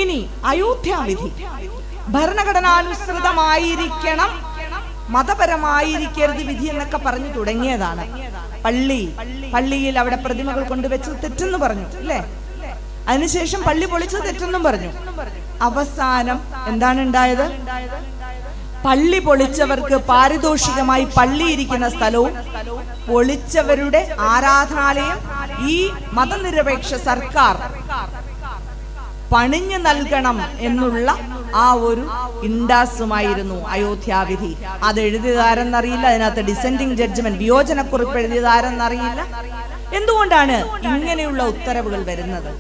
ഇനി അയോധ്യാവിധി ഭരണഘടനാനുസൃതമായിരിക്കണം, മതപരമായിരിക്കരുത് വിധി എന്നൊക്കെ പറഞ്ഞു തുടങ്ങിയതാണ്. പള്ളിയിൽ അവിടെ പ്രതിമകൾ കൊണ്ടുവച്ചത് തെറ്റെന്ന് പറഞ്ഞു അല്ലേ? അതിനുശേഷം പള്ളി പൊളിച്ചത് തെറ്റെന്നും പറഞ്ഞു. അവസാനം എന്താണ് ഉണ്ടായത്? പള്ളി പൊളിച്ചവർക്ക് പാരിതോഷികമായി പള്ളി ഇരിക്കുന്ന സ്ഥലവും പൊളിച്ചവരുടെ ആരാധനാലയം ഈ മതനിരപേക്ഷ സർക്കാർ പണിഞ്ഞു നൽകണം എന്നുള്ള ആ ഒരു ഇൻഡാസുമായിരുന്നു അയോധ്യാവിധി. അത് എഴുതിയതാരെന്നറിയില്ല, അതിനകത്ത് ഡിസെൻഡിങ് ജഡ്ജ്മെന്റ് വിയോജനക്കുറിപ്പ് എഴുതിയതാരെന്നറിയില്ല. എന്തുകൊണ്ടാണ് ഇങ്ങനെയുള്ള ഉത്തരവുകൾ വരുന്നത്?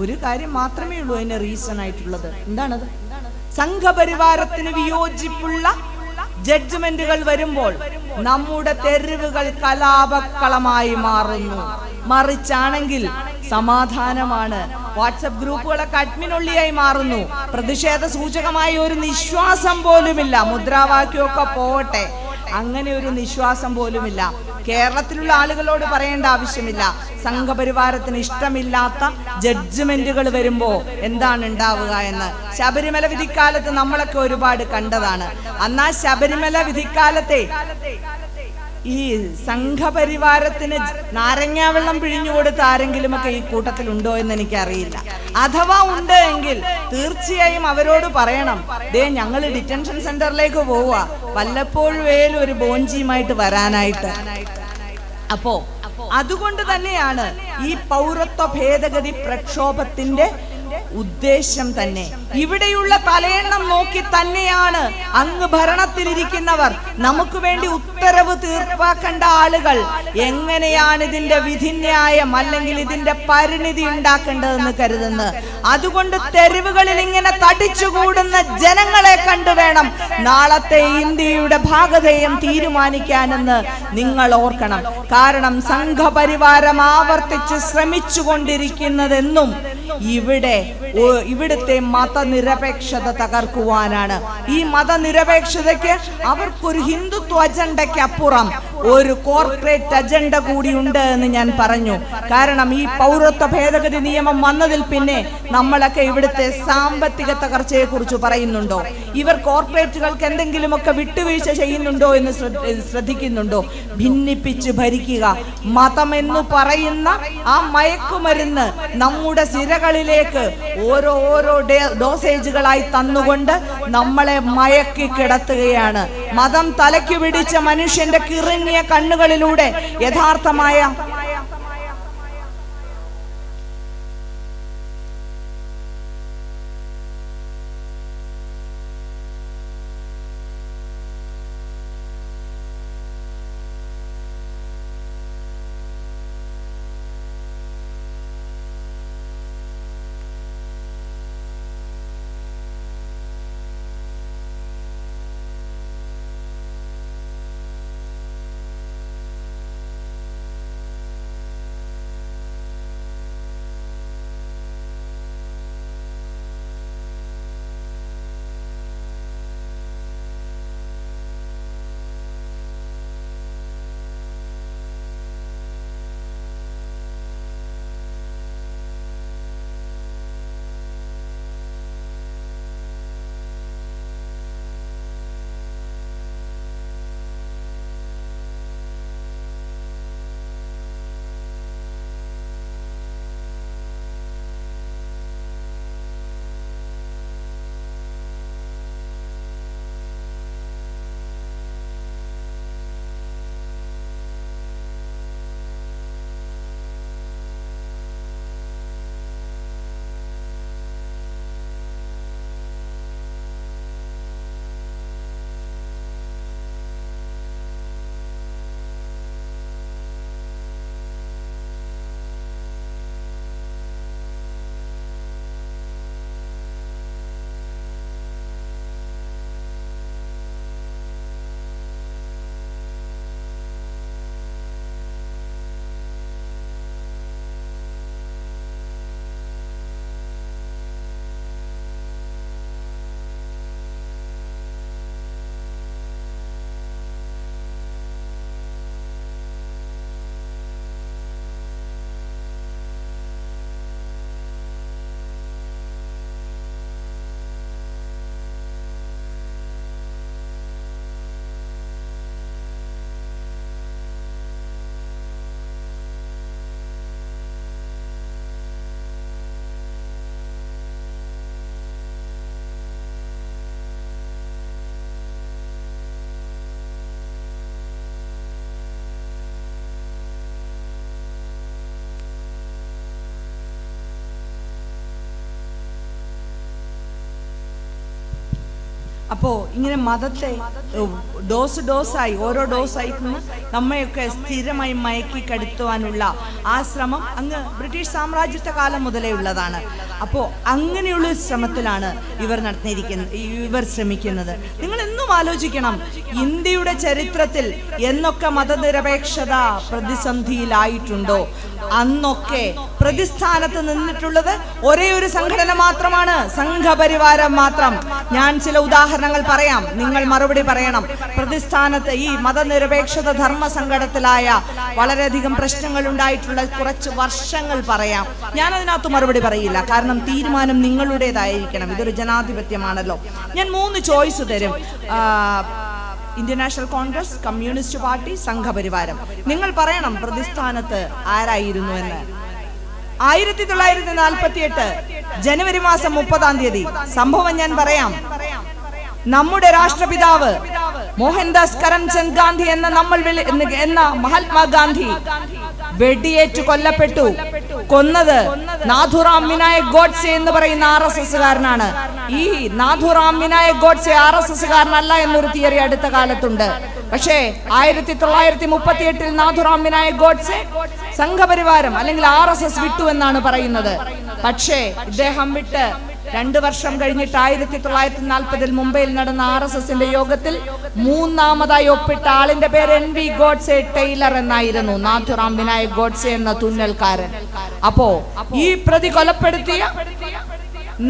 ഒരു കാര്യം മാത്രമേ ഉള്ളൂ അതിന് റീസൺ ആയിട്ടുള്ളത്. എന്താണത്? സംഘപരിവാരത്തിന് വിയോജിപ്പുള്ള ജഡ്ജ്മെന്റുകൾ വരുമ്പോൾ നമ്മുടെ തെരുവുകൾ കലാപക്കളമായി മാറുന്നു. മറിച്ചാണെങ്കിൽ സമാധാനമാണ്. വാട്സപ്പ് ഗ്രൂപ്പുകളൊക്കെ അഡ്മിനൊള്ളിയായി മാറുന്നു. പ്രതിഷേധ സൂചകമായ ഒരു നിശ്വാസം പോലുമില്ല. മുദ്രാവാക്യമൊക്കെ പോട്ടെ, അങ്ങനെ ഒരു നിശ്വാസം പോലുമില്ല. കേരളത്തിലുള്ള ആളുകളോട് പറയേണ്ട ആവശ്യമില്ല. സംഘപരിവാരത്തിന് ഇഷ്ടമില്ലാത്ത ജഡ്ജ്മെന്റുകൾ വരുമ്പോ എന്താണ് ഉണ്ടാവുക എന്ന് ശബരിമല വിധിക്കാലത്ത് നമ്മളൊക്കെ ഒരുപാട് കണ്ടതാണ്. അന്നാ ശബരിമല വിധിക്കാലത്തെ ഈ സംഘപരിവാരത്തിന് നാരങ്ങാവെള്ളം പിഴിഞ്ഞു കൊടുത്ത ആരെങ്കിലും ഒക്കെ ഈ കൂട്ടത്തിലുണ്ടോ എന്ന് എനിക്കറിയില്ല. അഥവാ ഉണ്ട് എങ്കിൽ തീർച്ചയായും അവരോട് പറയണം, ദേ ഞങ്ങൾ ഡിറ്റൻഷൻ സെന്ററിലേക്ക് പോവുക, വല്ലപ്പോഴും ഒരു ബോഞ്ചിയുമായിട്ട് വരാനായിട്ട്. അപ്പോ അതുകൊണ്ട് തന്നെയാണ് ഈ പൗരത്വ ഭേദഗതി പ്രക്ഷോഭത്തിന്റെ ഉദ്ദേശം തന്നെ. ഇവിടെയുള്ള തലയെണ്ണം നോക്കി തന്നെയാണ് അങ്ങ് ഭരണത്തിലിരിക്കുന്നവർ നമുക്ക് വേണ്ടി ഉത്തരവ് തീർപ്പാക്കേണ്ട ആളുകൾ എങ്ങനെയാണ് ഇതിന്റെ വിധിന്യായം അല്ലെങ്കിൽ ഇതിന്റെ പരിണിതി ഉണ്ടാക്കേണ്ടതെന്ന് കരുതുന്നത്. അതുകൊണ്ട് തെരുവുകളിൽ ഇങ്ങനെ തടിച്ചുകൂടുന്ന ജനങ്ങളെ കണ്ടു വേണം നാളത്തെ ഇന്ത്യയുടെ ഭാഗധേയം തീരുമാനിക്കാനെന്ന് നിങ്ങൾ ഓർക്കണം. കാരണം സംഘപരിവാരം ആവർത്തിച്ച് ശ്രമിച്ചുകൊണ്ടിരിക്കുന്നതെന്നും ഇവിടുത്തെ മതനിരപേക്ഷത തകർക്കുവാനാണ്. ഈ മതനിരപേക്ഷതയ്ക്ക് അവർക്കൊരു ഹിന്ദുത്വ അജണ്ടയ്ക്ക് അപ്പുറം ഒരു കോർപ്പറേറ്റ് അജണ്ട കൂടി ഉണ്ട് എന്ന് ഞാൻ പറഞ്ഞു. കാരണം ഈ പൗരത്വ ഭേദഗതി നിയമം വന്നതിൽ പിന്നെ നമ്മളൊക്കെ ഇവിടുത്തെ സാമ്പത്തിക തകർച്ചയെ കുറിച്ച് പറയുന്നുണ്ടോ? ഇവർ കോർപ്പറേറ്റുകൾക്ക് എന്തെങ്കിലുമൊക്കെ വിട്ടുവീഴ്ച ചെയ്യുന്നുണ്ടോ എന്ന് ശ്രദ്ധിക്കുന്നുണ്ടോ? ഭിന്നിപ്പിച്ച് ഭരിക്കുക, മതം എന്ന് പറയുന്ന ആ മയക്കുമരുന്ന് നമ്മുടെ സിരകളിലേക്ക് ഓരോ ഡോസേജുകളായി തന്നുകൊണ്ട് നമ്മളെ മയക്കി കിടത്തുകയാണ്. മതം തലയ്ക്ക് പിടിച്ച മനുഷ്യന്റെ കിറങ്ങിയ കണ്ണുകളിലൂടെ യഥാർത്ഥമായ അപ്പോൾ ഇങ്ങനെ മതത്തെ ഡോസായി ഓരോ ഡോസായി നമ്മയൊക്കെ സ്ഥിരമായി മയക്കി കടത്തുവാനുള്ള ആ ശ്രമം അങ്ങ് ബ്രിട്ടീഷ് സാമ്രാജ്യത്വ കാലം മുതലേ ഉള്ളതാണ്. അപ്പോൾ അങ്ങനെയുള്ള ശ്രമത്തിലാണ് ഇവർ ശ്രമിക്കുന്നത്. നിങ്ങൾ എന്നും ആലോചിക്കണം, ഇന്ത്യയുടെ ചരിത്രത്തിൽ എന്നൊക്കെ മതനിരപേക്ഷത പ്രതിസന്ധിയിലായിട്ടുണ്ടോ അന്നൊക്കെ പ്രതിസ്ഥാനത്ത് നിന്നിട്ടുള്ളത് ഒരേ ഒരു സംഘടന മാത്രമാണ്, സംഘപരിവാരം മാത്രം. ഞാൻ ചില ഉദാഹരണങ്ങൾ പറയാം, നിങ്ങൾ മറുപടി പറയണം. പ്രതിസ്ഥാനത്ത് ഈ മതനിരപേക്ഷത ധർമ്മ സങ്കടത്തിലായ വളരെയധികം പ്രശ്നങ്ങൾ ഉണ്ടായിട്ടുള്ള കുറച്ച് വർഷങ്ങൾ പറയാം. ഞാൻ അതിനകത്ത് മറുപടി പറയില്ല, കാരണം തീരുമാനം നിങ്ങളുടേതായിരിക്കണം. ഇതൊരു ജനാധിപത്യമാണല്ലോ. ഞാൻ 3 ചോയ്സ് തരും: Indian National Congress, communist party, സംഘപരിവാരം. നിങ്ങൾ പറയണം പ്രതിസ്ഥാനത്ത് ആരായിരുന്നു എന്ന്. 1948 ജനുവരി മാസം 30 സംഭവം ഞാൻ പറയാം. നമ്മുടെ രാഷ്ട്രപിതാവ് മോഹൻദാസ് കരംചന്ദ് ഗാന്ധി എന്ന മഹാത്മാഗാന്ധി വെടിയേറ്റു കൊല്ലപ്പെട്ടു. കൊന്നത് നാഥുറാം വിനായക് ഗോഡ്സെ എന്ന് പറയുന്ന RSS കാരനാണ്. ഈ നാഥുറാം വിനായക് ഗോഡ്സെ RSS കാരനല്ല എന്നൊരു തിയറി അടുത്ത കാലത്തുണ്ട്. പക്ഷേ 1938 നാഥുറാം വിനായക് ഗോഡ്സെ സംഘപരിവാരം അല്ലെങ്കിൽ RSS വിട്ടു എന്നാണ് പറയുന്നത്. പക്ഷേ ഇദ്ദേഹം വിട്ട് 2 വർഷം കഴിഞ്ഞിട്ട് 1940 മുംബൈയിൽ നടന്ന RSSന്റെ യോഗത്തിൽ 3ാമതായി ഒപ്പിട്ട ആളിന്റെ പേര് NV ഗോഡ്സെ ടൈലർ എന്നായിരുന്നു. നാഥുറാം വിനായക് ഗോഡ്സെ എന്ന തുന്നൽക്കാരൻ. അപ്പോ ഈ പ്രതി കൊലപ്പെടുത്തിയ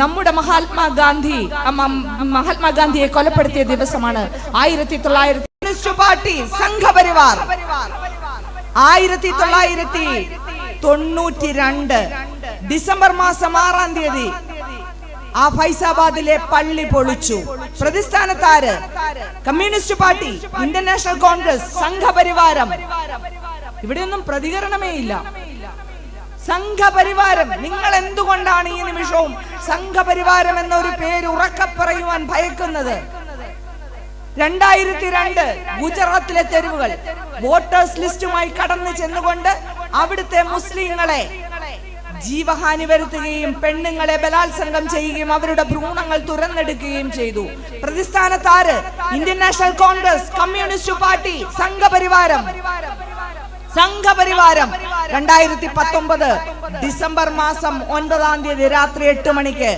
നമ്മുടെ മഹാത്മാഗാന്ധിയെ കൊലപ്പെടുത്തിയ ദിവസമാണ് 1900 പാർട്ടി സംഘപരിവാർ 1992 ഡിസംബർ മാസം 6 ആ ഫൈസാബാദിലെ പള്ളി പൊളിച്ചു. പ്രതിസ്ഥാനത്താര്? Communist party, Indian National Congress, സംഘപരിവാരം. ഇവിടെയൊന്നും പ്രതികരണമേ ഇല്ല. സംഘപരിവാരം. നിങ്ങൾ എന്തുകൊണ്ടാണ് ഈ നിമിഷവും സംഘപരിവാരം എന്നൊരു പേര് ഉറക്കെ പറയുവാൻ ഭയക്കുന്നത്? 2002 ഗുജറാത്തിലെ തെരുവുകൾ വോട്ടേഴ്സ് ലിസ്റ്റുമായി കടന്നു ചെന്നുകൊണ്ട് അവിടുത്തെ മുസ്ലിങ്ങളെ ജീവഹാനി വരുത്തുകയും പെണ്ണുങ്ങളെ ബലാത്സംഗം ചെയ്യുകയും അവരുടെ ഭ്രൂണങ്ങൾ തുറന്നെടുക്കുകയും ചെയ്തു. പ്രതിസ്ഥാനത്താര്? Indian National Congress, communist party, സംഘപരിവാരം. 2019 ഡിസംബർ മാസം 9 രാത്രി 8 മണിക്ക്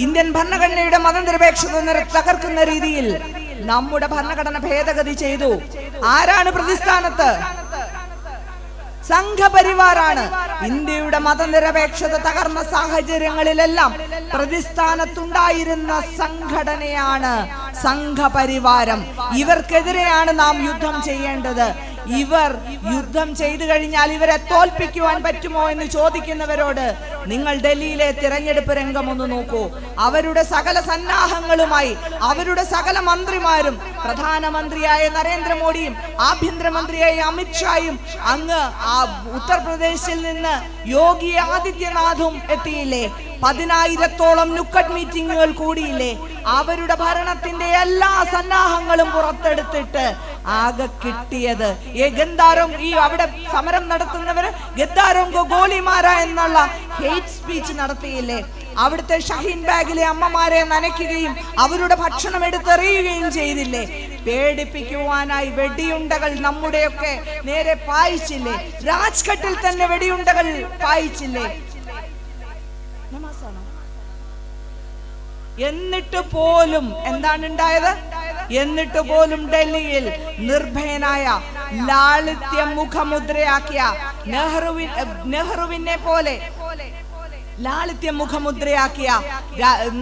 ഇന്ത്യൻ ഭരണഘടനയുടെ മതനിരപേക്ഷത തകർക്കുന്ന രീതിയിൽ നമ്മുടെ ഭരണഘടന ഭേദഗതി ചെയ്തു. ആരാണ് പ്രതിസ്ഥാനത്ത്? സംഘപരിവാറാണ്. ഇന്ത്യയുടെ മതനിരപേക്ഷത തകർന്ന സാഹചര്യങ്ങളിലെല്ലാം പ്രതിസ്ഥാനത്തുണ്ടായിരുന്ന സംഘടനയാണ് സംഘപരിവാരം. ഇവർക്കെതിരെയാണ് നാം യുദ്ധം ചെയ്യേണ്ടത്. ഇവർ യുദ്ധം ചെയ്തു കഴിഞ്ഞാൽ ഇവരെ തോൽപ്പിക്കുവാൻ പറ്റുമോ എന്ന് ചോദിക്കുന്നവരോട് നിങ്ങൾ ഡൽഹിയിലെ തിരഞ്ഞെടുപ്പ് രംഗം ഒന്ന് നോക്കൂ. അവരുടെ സകല സന്നാഹങ്ങളുമായി അവരുടെ സകല മന്ത്രിമാരും, പ്രധാനമന്ത്രിയായ നരേന്ദ്രമോദിയും ആഭ്യന്തരമന്ത്രിയായ അമിത്ഷായും അങ്ങ് ഉത്തർപ്രദേശിൽ നിന്ന് യോഗി ആദിത്യനാഥും എത്തിയില്ലേ? 10,000-ഓളം നുക്കറ്റ് മീറ്റിംഗുകൾ കൂടിയില്ലേ? അവരുടെ ഭരണത്തിന്റെ എല്ലാ സന്നാഹങ്ങളും പുറത്തെടുത്തിട്ട് ആകെ കിട്ടിയത് ഗദ്ദാരോം, ഈ അവിടെ സമരം നടത്തുന്നവര് ഗദ്ദാരോം ഗോലിമാര എന്നുള്ള ഹേറ്റ് സ്പീച്ച് നടത്തിയില്ലേ? അവിടുത്തെ ഷഹീൻ ബാഗിലെ അമ്മമാരെ നനയ്ക്കുകയും അവരുടെ ഭക്ഷണം എടുത്തെറിയുകയും ചെയ്തില്ലേ? പേടിപ്പിക്കുവാനായി വെടിയുണ്ടകൾ നമ്മുടെയൊക്കെ നേരെ പായിച്ചില്ലേ? രാജ്ഘട്ടിൽ തന്നെ വെടിയുണ്ടകൾ പായിച്ചില്ലേ? എന്നിട്ട് പോലും എന്താണ് ഉണ്ടായത്? എന്നിട്ട് പോലും ഡൽഹിയിൽ നിർഭയനായ ലാളിത്യ മുഖമുദ്രയാക്കിയ നെഹ്റുവിനെ പോലെ ലാളിത്യ മുഖമുദ്രയാക്കിയ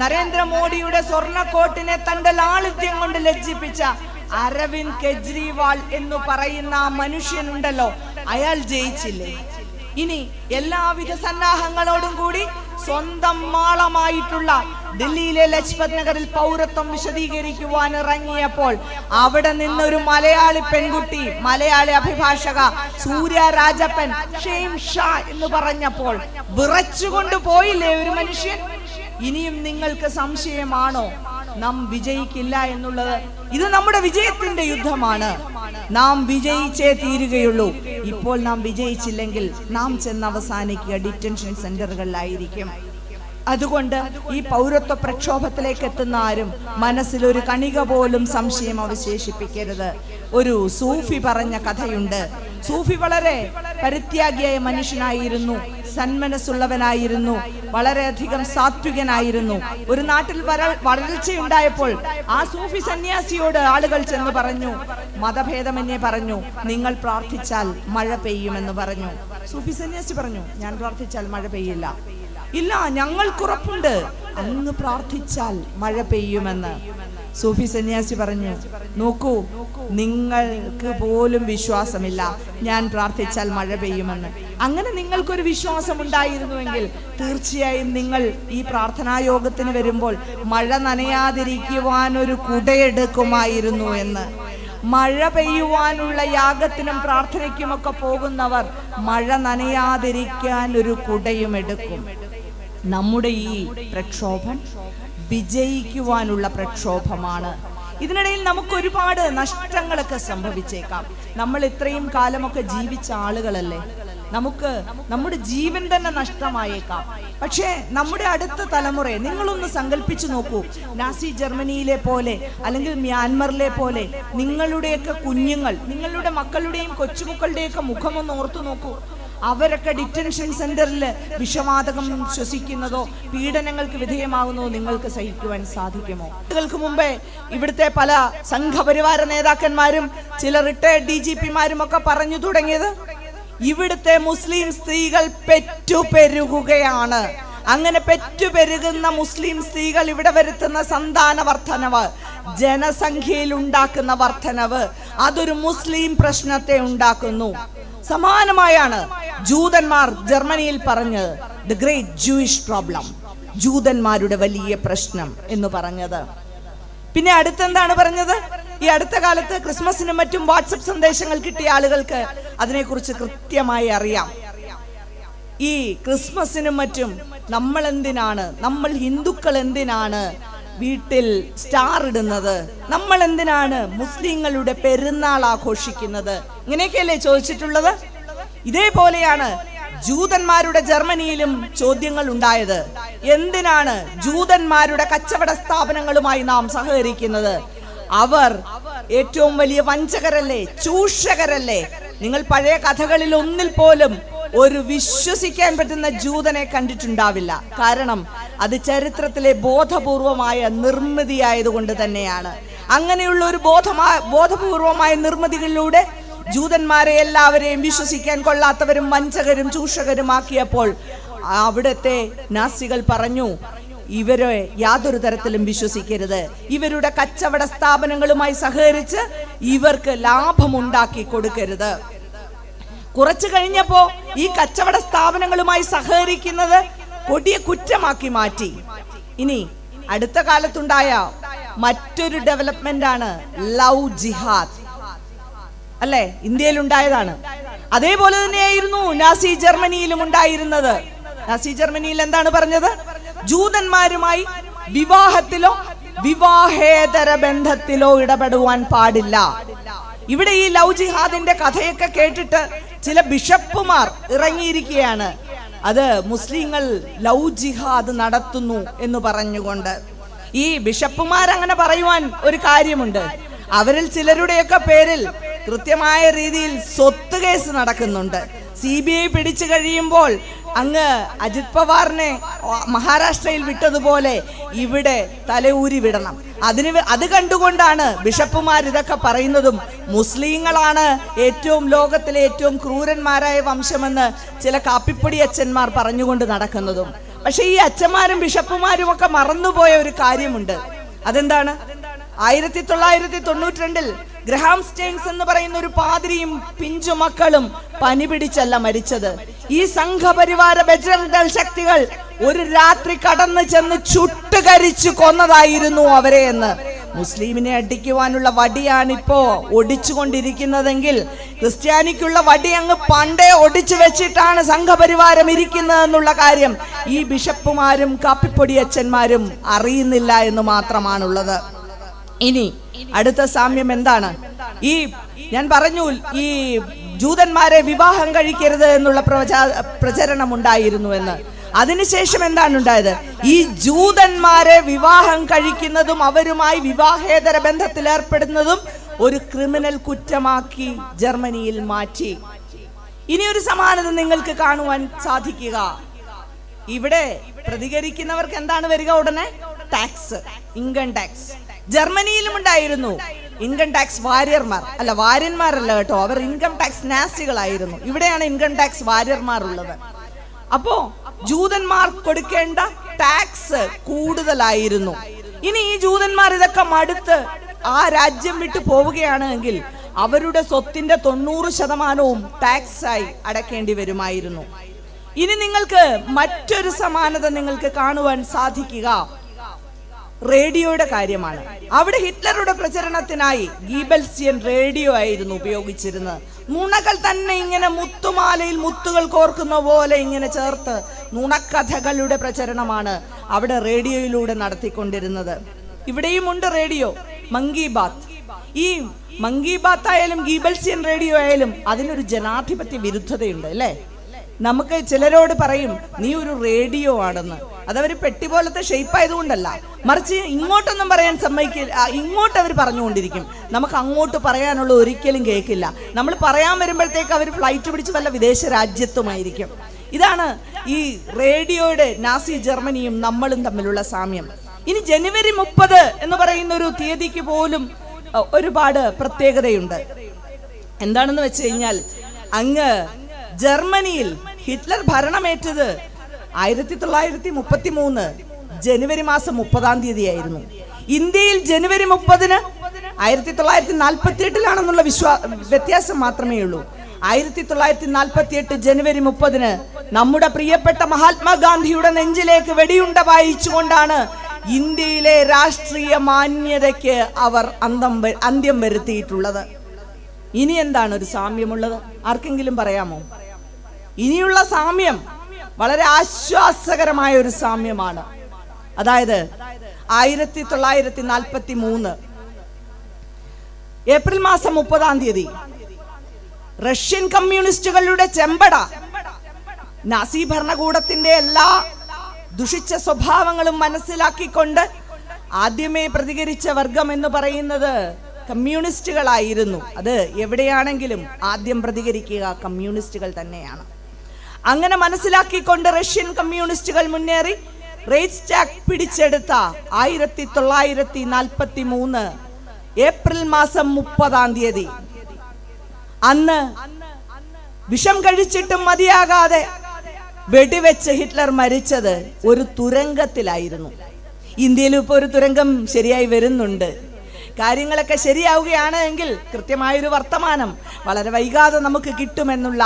നരേന്ദ്രമോദിയുടെ സ്വർണ്ണക്കോട്ടിനെ തന്റെ ലാളിത്യം കൊണ്ട് ലജ്ജിപ്പിച്ച അരവിന്ദ് കെജ്രിവാൾ എന്ന് പറയുന്ന ആ മനുഷ്യനുണ്ടല്ലോ, അയാൾ ജയിച്ചില്ലേ? ഇനി എല്ലാവിധ സന്നാഹങ്ങളോടും കൂടി സ്വന്തം മാളമായിട്ടുള്ള ദില്ലിയിലെ ലജ്പത് നഗറിൽ പൗരത്വം വിശദീകരിക്കുവാൻ ഇറങ്ങിയപ്പോൾ അവിടെ നിന്നൊരു മലയാളി പെൺകുട്ടി, മലയാളി അഭിഭാഷക സൂര്യ രാജപ്പൻ ഷെയിം ഷാ എന്ന് പറഞ്ഞപ്പോൾ വിറച്ചുകൊണ്ട് പോയില്ലേ ഒരു മനുഷ്യൻ? ഇനിയും നിങ്ങൾക്ക് സംശയമാണോ നാം വിജയിക്കില്ല എന്നുള്ളത്? ഇത് നമ്മുടെ വിജയത്തിന്റെ യുദ്ധമാണ്. നാം വിജയിച്ചേ തീരുകയുള്ളൂ. ഇപ്പോൾ നാം വിജയിച്ചില്ലെങ്കിൽ നാം ചെന്ന് അവസാനിക്കുക ഡിറ്റൻഷൻ സെന്ററുകളിലായിരിക്കും. അതുകൊണ്ട് ഈ പൗരത്വ പ്രക്ഷോഭത്തിലേക്ക് എത്തുന്ന ആരും മനസ്സിലൊരു കണിക പോലും സംശയം അവശേഷിപ്പിക്കരുത്. ഒരു സൂഫി പറഞ്ഞ കഥയുണ്ട്. സൂഫി വളരെ പരിത്യാഗിയായ മനുഷ്യനായിരുന്നു, സന്മനസ്സുള്ളവനായിരുന്നു, വളരെയധികം സാത്വികനായിരുന്നു. ഒരു നാട്ടിൽ വരൾച്ചയുണ്ടായപ്പോൾ ആ സൂഫി സന്യാസിയോട് ആളുകൾ ചെന്ന് പറഞ്ഞു, മതഭേദമന്യേ പറഞ്ഞു, നിങ്ങൾ പ്രാർത്ഥിച്ചാൽ മഴ പെയ്യുമെന്ന് പറഞ്ഞു. സൂഫി സന്യാസി പറഞ്ഞു, ഞാൻ പ്രാർത്ഥിച്ചാൽ മഴ പെയ്യില്ല. ഇല്ല, ഞങ്ങൾക്കുറപ്പുണ്ട്, അങ്ങ് പ്രാർത്ഥിച്ചാൽ മഴ പെയ്യുമെന്ന്. സൂഫി സന്യാസി പറഞ്ഞു, നോക്കൂ, നിങ്ങൾക്ക് പോലും വിശ്വാസമില്ല ഞാൻ പ്രാർത്ഥിച്ചാൽ മഴ പെയ്യുമെന്ന്. അങ്ങനെ നിങ്ങൾക്കൊരു വിശ്വാസം ഉണ്ടായിരുന്നുവെങ്കിൽ തീർച്ചയായും നിങ്ങൾ ഈ പ്രാർത്ഥനാ യോഗത്തിന് വരുമ്പോൾ മഴ നനയാതിരിക്കുവാൻ ഒരു കുടയെടുക്കുമായിരുന്നു എന്ന്. മഴ പെയ്യുവാനുള്ള യാഗത്തിനും പ്രാർത്ഥനയ്ക്കുമൊക്കെ പോകുന്നവർ മഴ നനയാതിരിക്കാൻ ഒരു കുടയും എടുക്കും. നമ്മുടെ ഈ പ്രക്ഷോഭം വിജയിക്കുവാനുള്ള പ്രക്ഷോഭമാണ്. ഇതിനിടയിൽ നമുക്ക് ഒരുപാട് നഷ്ടങ്ങളൊക്കെ സംഭവിച്ചേക്കാം. നമ്മൾ ഇത്രയും കാലമൊക്കെ ജീവിച്ച ആളുകളല്ലേ, നമുക്ക് നമ്മുടെ ജീവൻ തന്നെ നഷ്ടമായേക്കാം. പക്ഷേ നമ്മുടെ അടുത്ത തലമുറയെ നിങ്ങളൊന്ന് സങ്കല്പിച്ചു നോക്കൂ. നാസി ജർമ്മനിയിലെ പോലെ അല്ലെങ്കിൽ മ്യാൻമറിലെ പോലെ നിങ്ങളുടെയൊക്കെ കുഞ്ഞുങ്ങൾ, നിങ്ങളുടെ മക്കളുടെയും കൊച്ചുമക്കളുടെയൊക്കെ മുഖമൊന്ന് ഓർത്തു നോക്കൂ. അവരൊക്കെ ഡിറ്റൻഷൻ സെന്ററിൽ വിഷവാതകം ശ്വസിക്കുന്നതോ പീഡനങ്ങൾക്ക് വിധേയമാകുന്നതോ നിങ്ങൾക്ക് സഹിക്കുവാൻ സാധിക്കുമോ? ൾക്ക് മുമ്പേ ഇവിടുത്തെ പല സംഘപരിവാര നേതാക്കന്മാരും ചില റിട്ടയർഡ് DGPമാരും ഒക്കെ പറഞ്ഞു തുടങ്ങിയത്, ഇവിടുത്തെ മുസ്ലിം സ്ത്രീകൾ പെറ്റുപെരുകുകയാണ്. അങ്ങനെ പെറ്റുപെരുകുന്ന മുസ്ലിം സ്ത്രീകൾ ഇവിടെ വരുത്തുന്ന സന്താന വർധനവ്, ജനസംഖ്യയിൽ ഉണ്ടാക്കുന്ന വർധനവ്, അതൊരു മുസ്ലിം പ്രശ്നത്തെ ഉണ്ടാക്കുന്നു. സമാനമായാണ് ജൂതന്മാർ ജർമ്മനിയിൽ പറഞ്ഞത്, ദി ഗ്രേറ്റ് ജൂയിഷ് പ്രോബ്ലം, ജൂതന്മാരുടെ വലിയ പ്രശ്നം എന്ന് പറഞ്ഞത്. പിന്നെ അടുത്തെന്താണ് പറഞ്ഞത്? ഈ അടുത്ത കാലത്ത് ക്രിസ്മസിനും മറ്റും വാട്സപ്പ് സന്ദേശങ്ങൾ കിട്ടിയ ആളുകൾക്ക് അതിനെക്കുറിച്ച് കൃത്യമായി അറിയാം. ഈ ക്രിസ്മസിനും മറ്റും നമ്മൾ ഹിന്ദുക്കൾ എന്തിനാണ് വീട്ടിൽ സ്റ്റാർ ഇടുന്നത്? നമ്മൾ എന്തിനാണ് മുസ്ലിങ്ങളുടെ പെരുന്നാൾ ആഘോഷിക്കുന്നത്? ഇങ്ങനെയൊക്കെയല്ലേ ചോദിച്ചിട്ടുള്ളത്. ഇതേപോലെയാണ് ജൂതന്മാരുടെ ജർമ്മനിയിലും ചോദ്യങ്ങൾ ഉണ്ടായത്. എന്തിനാണ് ജൂതന്മാരുടെ കച്ചവട സ്ഥാപനങ്ങളുമായി നാം സഹകരിക്കുന്നത്? അവർ ഏറ്റവും വലിയ വഞ്ചകരല്ലേ, ചൂഷകരല്ലേ? നിങ്ങൾ പഴയ കഥകളിൽ ഒന്നിൽ പോലും ഒരു വിശ്വസിക്കാൻ പറ്റുന്ന ജൂതനെ കണ്ടിട്ടുണ്ടാവില്ല. കാരണം അത് ചരിത്രത്തിലെ ബോധപൂർവമായ നിർമ്മിതിയായതുകൊണ്ട് തന്നെയാണ്. അങ്ങനെയുള്ള ഒരു ബോധപൂർവമായ നിർമ്മിതികളിലൂടെ ജൂതന്മാരെ എല്ലാവരെയും വിശ്വസിക്കാൻ കൊള്ളാത്തവരും വഞ്ചകരും ചൂഷകരുമാക്കിയപ്പോൾ അവിടുത്തെ നാസികൾ പറഞ്ഞു, ഇവരെ യാതൊരു തരത്തിലും വിശ്വസിക്കരുത്. ഇവരുടെ കച്ചവട സ്ഥാപനങ്ങളുമായി സഹകരിച്ച് ഇവർക്ക് ലാഭമുണ്ടാക്കി കൊടുക്കരുത്. കുറച്ചു കഴിഞ്ഞപ്പോ ഈ കച്ചവട സ്ഥാപനങ്ങളുമായി സഹകരിക്കുന്നത് കൊടിയ കുറ്റമാക്കി മാറ്റി. ഇനി അടുത്ത കാലത്തുണ്ടായ മറ്റൊരു ഡെവലപ്മെന്റ് ആണ് ലവ് ജിഹാദ്, അല്ലെ? ഇന്ത്യയിൽ ഉണ്ടായതാണ്. അതേപോലെ തന്നെയായിരുന്നു നാസി ജർമ്മനിയിലും ഉണ്ടായിരുന്നത്. നാസി ജർമ്മനിയിൽ എന്താണ് പറഞ്ഞത്? ജൂതന്മാരുമായി വിവാഹത്തിലോ വിവാഹേതര ബന്ധത്തിലോ ഇടപെടുവാൻ പാടില്ല. ഇവിടെ ഈ ലവ് ജിഹാദിന്റെ കഥയൊക്കെ കേട്ടിട്ട് ചില ബിഷപ്പുമാർ ഇറങ്ങിയിരിക്കുകയാണ്. അത് മുസ്ലിങ്ങൾ ലവ് ജിഹാദ് നടത്തുന്നു എന്ന് പറഞ്ഞുകൊണ്ട്. ഈ ബിഷപ്പുമാർ അങ്ങനെ പറയുവാൻ ഒരു കാര്യമുണ്ട്. അവരിൽ ചിലരുടെയൊക്കെ പേരിൽ കൃത്യമായ രീതിയിൽ സ്വത്ത് കേസ് നടക്കുന്നുണ്ട്. CBI പിടിച്ചു കഴിയുമ്പോൾ അങ്ങ് അജിത് പവാറിനെ മഹാരാഷ്ട്രയിൽ വിട്ടതുപോലെ ഇവിടെ തലയൂരി വിടണം. അത് കണ്ടുകൊണ്ടാണ് ബിഷപ്പുമാർ ഇതൊക്കെ പറയുന്നതും മുസ്ലിങ്ങളാണ് ലോകത്തിലെ ഏറ്റവും ക്രൂരന്മാരായ വംശമെന്ന് ചില കാപ്പിപ്പൊടി അച്ഛന്മാർ പറഞ്ഞുകൊണ്ട് നടക്കുന്നതും. പക്ഷെ ഈ അച്ഛന്മാരും ബിഷപ്പുമാരും ഒക്കെ മറന്നുപോയ ഒരു കാര്യമുണ്ട്. അതെന്താണ്? 1992 ഗ്രഹാം സ്റ്റെയിൻസ് എന്ന് പറയുന്ന ഒരു പാതിരിയും പിഞ്ചു മക്കളും പനി പിടിച്ചല്ല മരിച്ചത്. ഈ സംഘപരിവാര ബജ്രംഗ് ദൾ ശക്തികൾ ഒരു രാത്രി കടന്നു ചെന്ന് ചുട്ടുകരിച്ചു കൊന്നതായിരുന്നു അവരെ എന്ന്. മുസ്ലിമിനെ അടിക്കുവാനുള്ള വടിയാണിപ്പോ ഒടിച്ചുകൊണ്ടിരിക്കുന്നതെങ്കിൽ ക്രിസ്ത്യാനിക്കുള്ള വടി അങ്ങ് പണ്ടേ ഒടിച്ചു വെച്ചിട്ടാണ് സംഘപരിവാരം ഇരിക്കുന്നത് എന്നുള്ള കാര്യം ഈ ബിഷപ്പുമാരും കാപ്പിപ്പൊടി അച്ഛന്മാരും അറിയുന്നില്ല എന്ന് മാത്രമാണുള്ളത്. ഇനി അടുത്ത സാമ്യം എന്താണ്? ഞാൻ പറഞ്ഞു, ഈ ജൂതന്മാരെ വിവാഹം കഴിക്കരുത് എന്നുള്ള പ്രചരണം ഉണ്ടായിരുന്നു എന്ന്. അതിനുശേഷം എന്താണ് ഉണ്ടായത്? ഈ ജൂതന്മാരെ വിവാഹം കഴിക്കുന്നതും അവരുമായി വിവാഹേതര ബന്ധത്തിൽ ഏർപ്പെടുന്നതും ഒരു ക്രിമിനൽ കുറ്റമാക്കി ജർമ്മനിയിൽ മാറ്റി. ഇനി ഒരു സമാനത നിങ്ങൾക്ക് കാണുവാൻ സാധിക്കുക. ഇവിടെ പ്രതികരിക്കുന്നവർക്ക് എന്താണ് വരിക? ഉടനെ ടാക്സ്, ഇൻകം ടാക്സ്. ജർമ്മനിയിലും ഉണ്ടായിരുന്നു ഇൻകം ടാക്സ് വാര്യർമാർ, അല്ല വാര്യന്മാരല്ല കേട്ടോ, അവർ ഇൻകം ടാക്സ് നാസികളായിരുന്നു. ഇവിടെയാണ് ഇൻകം ടാക്സ് വാര്യർമാർ ഉള്ളത്. അപ്പോ ജൂതന്മാർ കൊടുക്കേണ്ട ടാക്സ് കൂടുതലായിരുന്നു. ഇനി ഈ ജൂതന്മാർ ഇതൊക്കെ മടുത്ത് ആ രാജ്യം വിട്ടു പോവുകയാണെങ്കിൽ അവരുടെ സ്വത്തിന്റെ 90% ടാക്സായി അടക്കേണ്ടി വരുമായിരുന്നു. ഇനി നിങ്ങൾക്ക് മറ്റൊരു സമാനത നിങ്ങൾക്ക് കാണുവാൻ സാധിക്കുക റേഡിയോയുടെ കാര്യമാണ്. അവിടെ ഹിറ്റ്ലറുടെ പ്രചരണത്തിനായി ഗീബൽസിയൻ റേഡിയോ ആയിരുന്നു ഉപയോഗിച്ചിരുന്നത്. നുണകൾ തന്നെ ഇങ്ങനെ മുത്തുമാലയിൽ മുത്തുകൾ കോർക്കുന്ന പോലെ ഇങ്ങനെ ചേർത്ത് നുണക്കഥകളുടെ പ്രചരണമാണ് അവിടെ റേഡിയോയിലൂടെ നടത്തിക്കൊണ്ടിരുന്നത്. ഇവിടെയും ഉണ്ട് റേഡിയോ, മങ്കി ബാത്ത്. ഈ മങ്കി ബാത്ത് ആയാലും ഗീബൽസിയൻ റേഡിയോ ആയാലും അതിനൊരു ജനാധിപത്യ വിരുദ്ധതയുണ്ട് അല്ലേ? നമുക്ക് ചിലരോട് പറയും നീ ഒരു റേഡിയോ ആണെന്ന്. അതവർ പെട്ടി പോലത്തെ ഷേപ്പ് ആയതുകൊണ്ടല്ല, മറിച്ച് ഇങ്ങോട്ടൊന്നും പറയാൻ സമ്മതിക്കില്ല. ഇങ്ങോട്ട് അവർ പറഞ്ഞുകൊണ്ടിരിക്കും, നമുക്ക് അങ്ങോട്ട് പറയാനുള്ള ഒരിക്കലും കേൾക്കില്ല. നമ്മൾ പറയാൻ വരുമ്പോഴത്തേക്ക് അവർ ഫ്ലൈറ്റ് പിടിച്ച് വല്ല വിദേശ രാജ്യത്തുമായിരിക്കും. ഇതാണ് ഈ റേഡിയോയുടെ നാസി ജർമ്മനിയും നമ്മളും തമ്മിലുള്ള സാമ്യം. ഇനി ജനുവരി 30 എന്ന് പറയുന്ന ഒരു തീയതിക്ക് പോലും ഒരുപാട് പ്രത്യേകതയുണ്ട്. എന്താണെന്ന് വെച്ച് കഴിഞ്ഞാൽ അങ്ങ് ജർമ്മനിയിൽ ഹിറ്റ്ലർ ഭരണമേറ്റത് 1933 ജനുവരി മാസം 30 ആയിരുന്നു. ഇന്ത്യയിൽ ജനുവരി 30 1948 വ്യത്യാസം മാത്രമേ ഉള്ളൂ. 1948 ജനുവരി 30 നമ്മുടെ പ്രിയപ്പെട്ട മഹാത്മാഗാന്ധിയുടെ നെഞ്ചിലേക്ക് വെടിയുണ്ട വായിച്ചുകൊണ്ടാണ് ഇന്ത്യയിലെ രാഷ്ട്രീയ മാന്യതയ്ക്ക് അവർ അന്ത്യം വരുത്തിയിട്ടുള്ളത്. ഇനി എന്താണ് ഒരു സാമ്യമുള്ളത്? ആർക്കെങ്കിലും പറയാമോ? ഇനിയുള്ള സാമ്യം വളരെ ആശ്വാസകരമായ ഒരു സാമ്യമാണ്. അതായത് 1943 ഏപ്രിൽ മാസം 30 റഷ്യൻ കമ്മ്യൂണിസ്റ്റുകളുടെ ചെമ്പട നാസി ഭരണകൂടത്തിന്റെ എല്ലാ ദുഷിച്ച സ്വഭാവങ്ങളും മനസ്സിലാക്കിക്കൊണ്ട് ആദ്യമേ പ്രതികരിച്ച വർഗം എന്ന് പറയുന്നത് കമ്മ്യൂണിസ്റ്റുകളായിരുന്നു. അത് എവിടെയാണെങ്കിലും ആദ്യം പ്രതികരിക്കുക കമ്മ്യൂണിസ്റ്റുകൾ തന്നെയാണ്. അങ്ങനെ മനസ്സിലാക്കിക്കൊണ്ട് റഷ്യൻ കമ്മ്യൂണിസ്റ്റുകൾ മുന്നേറി റെയ്ച്ച്സ്റ്റാഗ് പിടിച്ചെടുത്ത 1943 ഏപ്രിൽ മാസം 30 അന്ന് വിഷം കഴിച്ചിട്ടും മതിയാകാതെ വെടിവെച്ച് ഹിറ്റ്ലർ മരിച്ചത് ഒരു തുരങ്കത്തിലായിരുന്നു. ഇന്ത്യയിലും ഇപ്പോൾ ഒരു തുരങ്കം ശരിയായി വരുന്നുണ്ട്. കാര്യങ്ങളൊക്കെ ശരിയാവുകയാണ് എങ്കിൽ കൃത്യമായൊരു വർത്തമാനം വളരെ വൈകാതെ നമുക്ക് കിട്ടുമെന്നുള്ള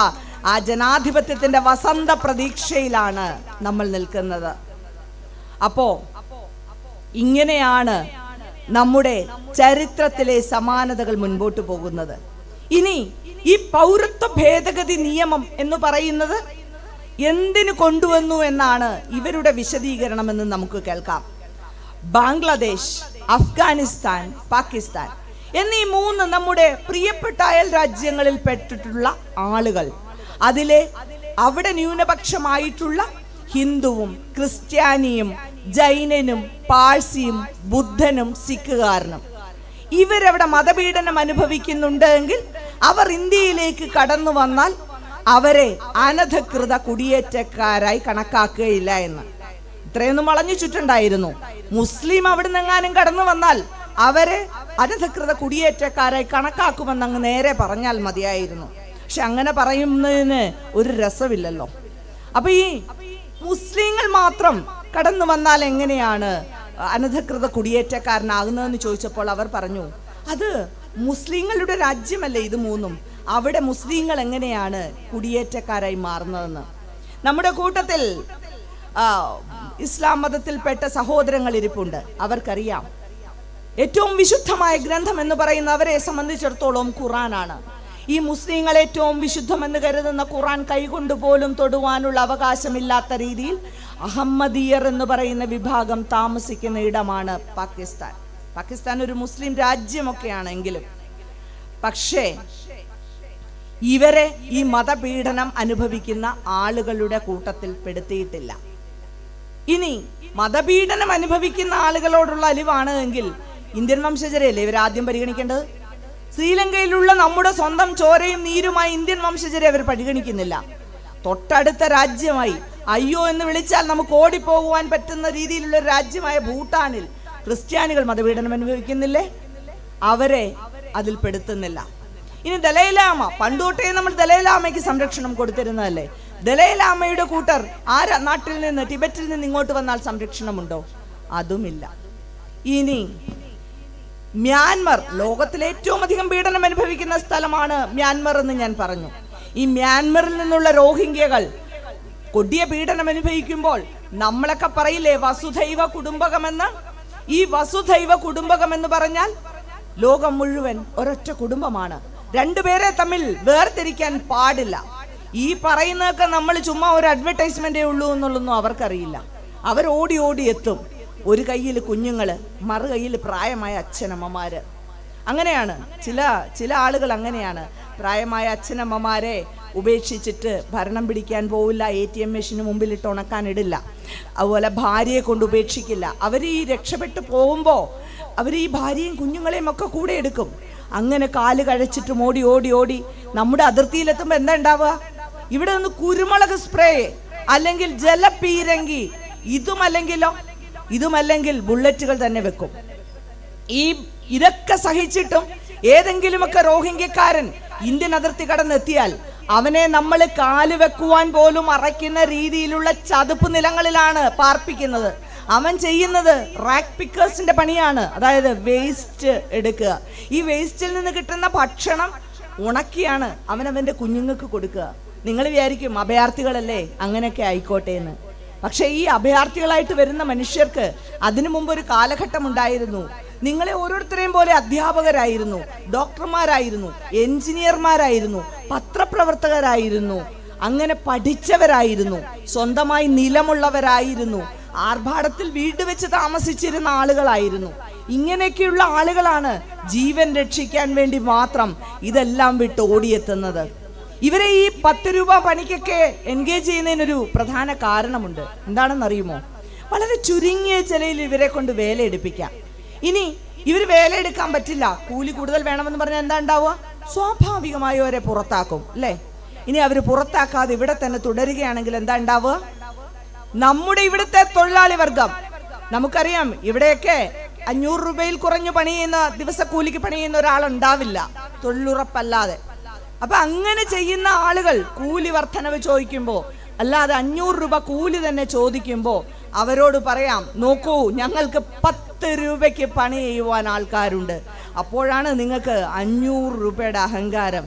ആ ജനാധിപത്യത്തിന്റെ വസന്ത പ്രതീക്ഷയിലാണ് നമ്മൾ നിൽക്കുന്നത്. അപ്പോ ഇങ്ങനെയാണ് നമ്മുടെ ചരിത്രത്തിലെ സമാനതകൾ മുൻപോട്ട് പോകുന്നത്. ഇനി ഈ പൗരത്വ ഭേദഗതി നിയമം എന്ന് പറയുന്നത് എന്തിനു കൊണ്ടുവന്നു എന്നാണ് ഇവരുടെ വിശദീകരണം എന്ന് നമുക്ക് കേൾക്കാം. ബംഗ്ലാദേശ്, അഫ്ഗാനിസ്ഥാൻ, പാകിസ്ഥാൻ എന്നീ 3 നമ്മുടെ പ്രിയപ്പെട്ട അയൽ രാജ്യങ്ങളിൽ പെട്ടിട്ടുള്ള ആളുകൾ, അവിടെ ന്യൂനപക്ഷമായിട്ടുള്ള ഹിന്ദുവും ക്രിസ്ത്യാനിയും ജൈനനും പാഴ്സിയും ബുദ്ധനും സിഖുകാരനും ഇവരവിടെ മതപീഡനം അനുഭവിക്കുന്നുണ്ടെങ്കിൽ അവർ ഇന്ത്യയിലേക്ക് കടന്നു വന്നാൽ അവരെ അനധികൃത കുടിയേറ്റക്കാരായി കണക്കാക്കുകയില്ല എന്ന്. ഇത്രയൊന്നും വളഞ്ഞു ചുറ്റുണ്ടായിരുന്നു. മുസ്ലിം അവിടെ നിന്നെങ്ങാനും കടന്നു വന്നാൽ അവരെ അനധികൃത കുടിയേറ്റക്കാരായി കണക്കാക്കുമെന്ന് അങ്ങ് നേരെ പറഞ്ഞാൽ മതിയായിരുന്നു. പക്ഷെ അങ്ങനെ പറയുന്നതിന് ഒരു രസമില്ലല്ലോ. അപ്പൊ ഈ മുസ്ലിങ്ങൾ മാത്രം കടന്നു വന്നാൽ എങ്ങനെയാണ് അനധികൃത കുടിയേറ്റക്കാരനാകുന്നതെന്ന് ചോദിച്ചപ്പോൾ അവർ പറഞ്ഞു, അത് മുസ്ലിങ്ങളുടെ രാജ്യമല്ലേ ഇത് 3, അവിടെ മുസ്ലിങ്ങൾ എങ്ങനെയാണ് കുടിയേറ്റക്കാരായി മാറുന്നതെന്ന്. നമ്മുടെ കൂട്ടത്തിൽ ഇസ്ലാം മതത്തിൽപ്പെട്ട സഹോദരങ്ങൾ ഇരിപ്പുണ്ട്. അവർക്കറിയാം ഏറ്റവും വിശുദ്ധമായ ഗ്രന്ഥം എന്ന് പറയുന്ന അവരെ സംബന്ധിച്ചിടത്തോളം ഖുറാനാണ്. ഈ മുസ്ലിങ്ങൾ ഏറ്റവും വിശുദ്ധമെന്ന് കരുതുന്ന ഖുറാൻ കൈകൊണ്ട് പോലും തൊടുവാനുള്ള അവകാശമില്ലാത്ത രീതിയിൽ അഹമ്മദിയർ എന്ന് പറയുന്ന വിഭാഗം താമസിക്കുന്ന ഇടമാണ് പാകിസ്ഥാൻ. പാകിസ്ഥാൻ ഒരു മുസ്ലിം രാജ്യമൊക്കെയാണെങ്കിലും പക്ഷേ ഇവരെ ഈ മതപീഡനം അനുഭവിക്കുന്ന ആളുകളുടെ കൂട്ടത്തിൽ പെടുത്തിയിട്ടില്ല. ഇനി മതപീഡനം അനുഭവിക്കുന്ന ആളുകളോടുള്ള അലിവാണ് എങ്കിൽ ഇന്ത്യൻ വംശജരെയല്ലേ ഇവർ ആദ്യം പരിഗണിക്കേണ്ടത്? ശ്രീലങ്കയിലുള്ള നമ്മുടെ സ്വന്തം ചോരയും നീരുമായി ഇന്ത്യൻ വംശജരെ അവർ പരിഗണിക്കുന്നില്ല. തൊട്ടടുത്ത രാജ്യമായി അയ്യോ എന്ന് വിളിച്ചാൽ നമുക്ക് ഓടിപ്പോകുവാൻ പറ്റുന്ന രീതിയിലുള്ള ഒരു രാജ്യമായ ഭൂട്ടാനിൽ ക്രിസ്ത്യാനികൾ മതപീഡനം അനുഭവിക്കുന്നില്ലേ? അവരെ അതിൽ പെടുത്തുന്നില്ല. ഇനി ദലൈലാമ, പണ്ടുതൊട്ടേ നമ്മൾ ദലൈലാമയ്ക്ക് സംരക്ഷണം കൊടുത്തിരുന്നതല്ലേ? ദലൈലാമയുടെ കൂട്ടർ ആ നാട്ടിൽ നിന്ന്, ടിബറ്റിൽ നിന്ന് ഇങ്ങോട്ട് വന്നാൽ സംരക്ഷണമുണ്ടോ? അതുമില്ല. ഇനി മ്യാൻമർ, ലോകത്തിലെ ഏറ്റവും അധികം പീഡനം അനുഭവിക്കുന്ന സ്ഥലമാണ് മ്യാൻമർ എന്ന് ഞാൻ പറഞ്ഞു. ഈ മ്യാൻമറിൽ നിന്നുള്ള റോഹിംഗ്യകൾ കൊടിയ പീഡനം അനുഭവിക്കുമ്പോൾ നമ്മളൊക്കെ പറയില്ലേ വസുധൈവ കുടുംബകമെന്ന്? ഈ വസുധൈവ കുടുംബകം എന്ന് പറഞ്ഞാൽ ലോകം മുഴുവൻ ഒരൊറ്റ കുടുംബമാണ്. രണ്ടുപേരെ തമ്മിൽ വേർതിരിക്കാൻ പാടില്ല. ഈ പറയുന്നതൊക്കെ നമ്മൾ ചുമ്മാ ഒരു അഡ്വർടൈസ്മെന്റേ ഉള്ളൂ എന്നുള്ളതൊന്നും അവർക്കറിയില്ല. അവർ ഓടി ഓടി എത്തും. ഒരു കയ്യിൽ കുഞ്ഞുങ്ങള്, മറു കയ്യിൽ പ്രായമായ അച്ഛനമ്മമാര്. അങ്ങനെയാണ് ചില ആളുകൾ അങ്ങനെയാണ്. പ്രായമായ അച്ഛനമ്മമാരെ ഉപേക്ഷിച്ചിട്ട് ഭരണം പിടിക്കാൻ പോവില്ല, ATM മെഷീന് മുമ്പിലിട്ട് ഉണക്കാനിടില്ല. അതുപോലെ ഭാര്യയെ കൊണ്ട് ഉപേക്ഷിക്കില്ല. അവർ ഈ രക്ഷപ്പെട്ടു പോകുമ്പോൾ അവർ ഈ ഭാര്യയും കുഞ്ഞുങ്ങളെയും ഒക്കെ കൂടെ എടുക്കും. അങ്ങനെ കാല് കഴിച്ചിട്ട് ഓടി ഓടി ഓടി നമ്മുടെ അതിർത്തിയിലെത്തുമ്പോൾ എന്താ ഉണ്ടാവുക? ഇവിടെ നിന്ന് കുരുമുളക് സ്പ്രേ, അല്ലെങ്കിൽ ജലപീരങ്കി, ഇതുമല്ലെങ്കിൽ ബുള്ളറ്റുകൾ തന്നെ വെക്കും. ഇതൊക്കെ സഹിച്ചിട്ടും ഏതെങ്കിലുമൊക്കെ റോഹിംഗ്യക്കാരൻ ഇന്ത്യൻ അതിർത്തി കടന്നെത്തിയാൽ അവനെ നമ്മൾ കാല് വെക്കുവാൻ പോലും അറയ്ക്കുന്ന രീതിയിലുള്ള ചതുപ്പ് നിലങ്ങളിലാണ് പാർപ്പിക്കുന്നത്. അവൻ ചെയ്യുന്നത് റാക്ക് പിക്കേഴ്സിന്റെ പണിയാണ്. അതായത് വേസ്റ്റ് എടുക്കുക. ഈ വേസ്റ്റിൽ നിന്ന് കിട്ടുന്ന ഭക്ഷണം ഉണക്കിയാണ് അവനവന്റെ കുഞ്ഞുങ്ങൾക്ക് കൊടുക്കുക. നിങ്ങൾ വിചാരിക്കും അഭയാർത്ഥികളല്ലേ, അങ്ങനെയൊക്കെ ആയിക്കോട്ടെ എന്ന്. പക്ഷെ ഈ അഭയാർത്ഥികളായിട്ട് വരുന്ന മനുഷ്യർക്ക് അതിനു മുമ്പ് ഒരു കാലഘട്ടം ഉണ്ടായിരുന്നു. നിങ്ങളെ ഓരോരുത്തരെയും പോലെ അധ്യാപകരായിരുന്നു, ഡോക്ടർമാരായിരുന്നു, എഞ്ചിനീയർമാരായിരുന്നു, പത്രപ്രവർത്തകരായിരുന്നു, അങ്ങനെ പഠിച്ചവരായിരുന്നു, സ്വന്തമായി നിലമുള്ളവരായിരുന്നു, ആർഭാടത്തിൽ വീട് വെച്ച് താമസിച്ചിരുന്ന ആളുകളായിരുന്നു. ഇങ്ങനെയൊക്കെയുള്ള ആളുകളാണ് ജീവൻ രക്ഷിക്കാൻ വേണ്ടി മാത്രം ഇതെല്ലാം വിട്ട് ഓടിയെത്തുന്നത്. ഇവരെ ഈ 10 രൂപ പണിക്കൊക്കെ എൻഗേജ് ചെയ്യുന്നതിനൊരു പ്രധാന കാരണമുണ്ട്. എന്താണെന്നറിയുമോ? വളരെ ചുരുങ്ങിയ ചിലയിൽ ഇവരെ കൊണ്ട് വേല എടുപ്പിക്കാം. ഇനി ഇവർ വേല എടുക്കാൻ പറ്റില്ല, കൂലി കൂടുതൽ വേണമെന്ന് പറഞ്ഞാൽ എന്താ ഉണ്ടാവുക? സ്വാഭാവികമായി അവരെ പുറത്താക്കും, അല്ലേ? ഇനി അവർ പുറത്താക്കാതെ ഇവിടെ തന്നെ തുടരുകയാണെങ്കിൽ എന്താ ഉണ്ടാവുക? നമ്മുടെ ഇവിടുത്തെ തൊഴിലാളി വർഗം, നമുക്കറിയാം ഇവിടെയൊക്കെ 500 രൂപയിൽ കുറഞ്ഞു പണി ചെയ്യുന്ന, ദിവസക്കൂലിക്ക് പണി ചെയ്യുന്ന ഒരാളുണ്ടാവില്ല തൊഴിലുറപ്പല്ലാതെ. അപ്പൊ അങ്ങനെ ചെയ്യുന്ന ആളുകൾ കൂലി വർധനവ് ചോദിക്കുമ്പോൾ, അല്ലാതെ 500 രൂപ കൂലി തന്നെ ചോദിക്കുമ്പോൾ അവരോട് പറയാം, നോക്കൂ ഞങ്ങൾക്ക് 10 രൂപയ്ക്ക് പണി ചെയ്യുവാൻ ആൾക്കാരുണ്ട്. അപ്പോഴാണ് നിങ്ങൾക്ക് 500 രൂപയുടെ അഹങ്കാരം.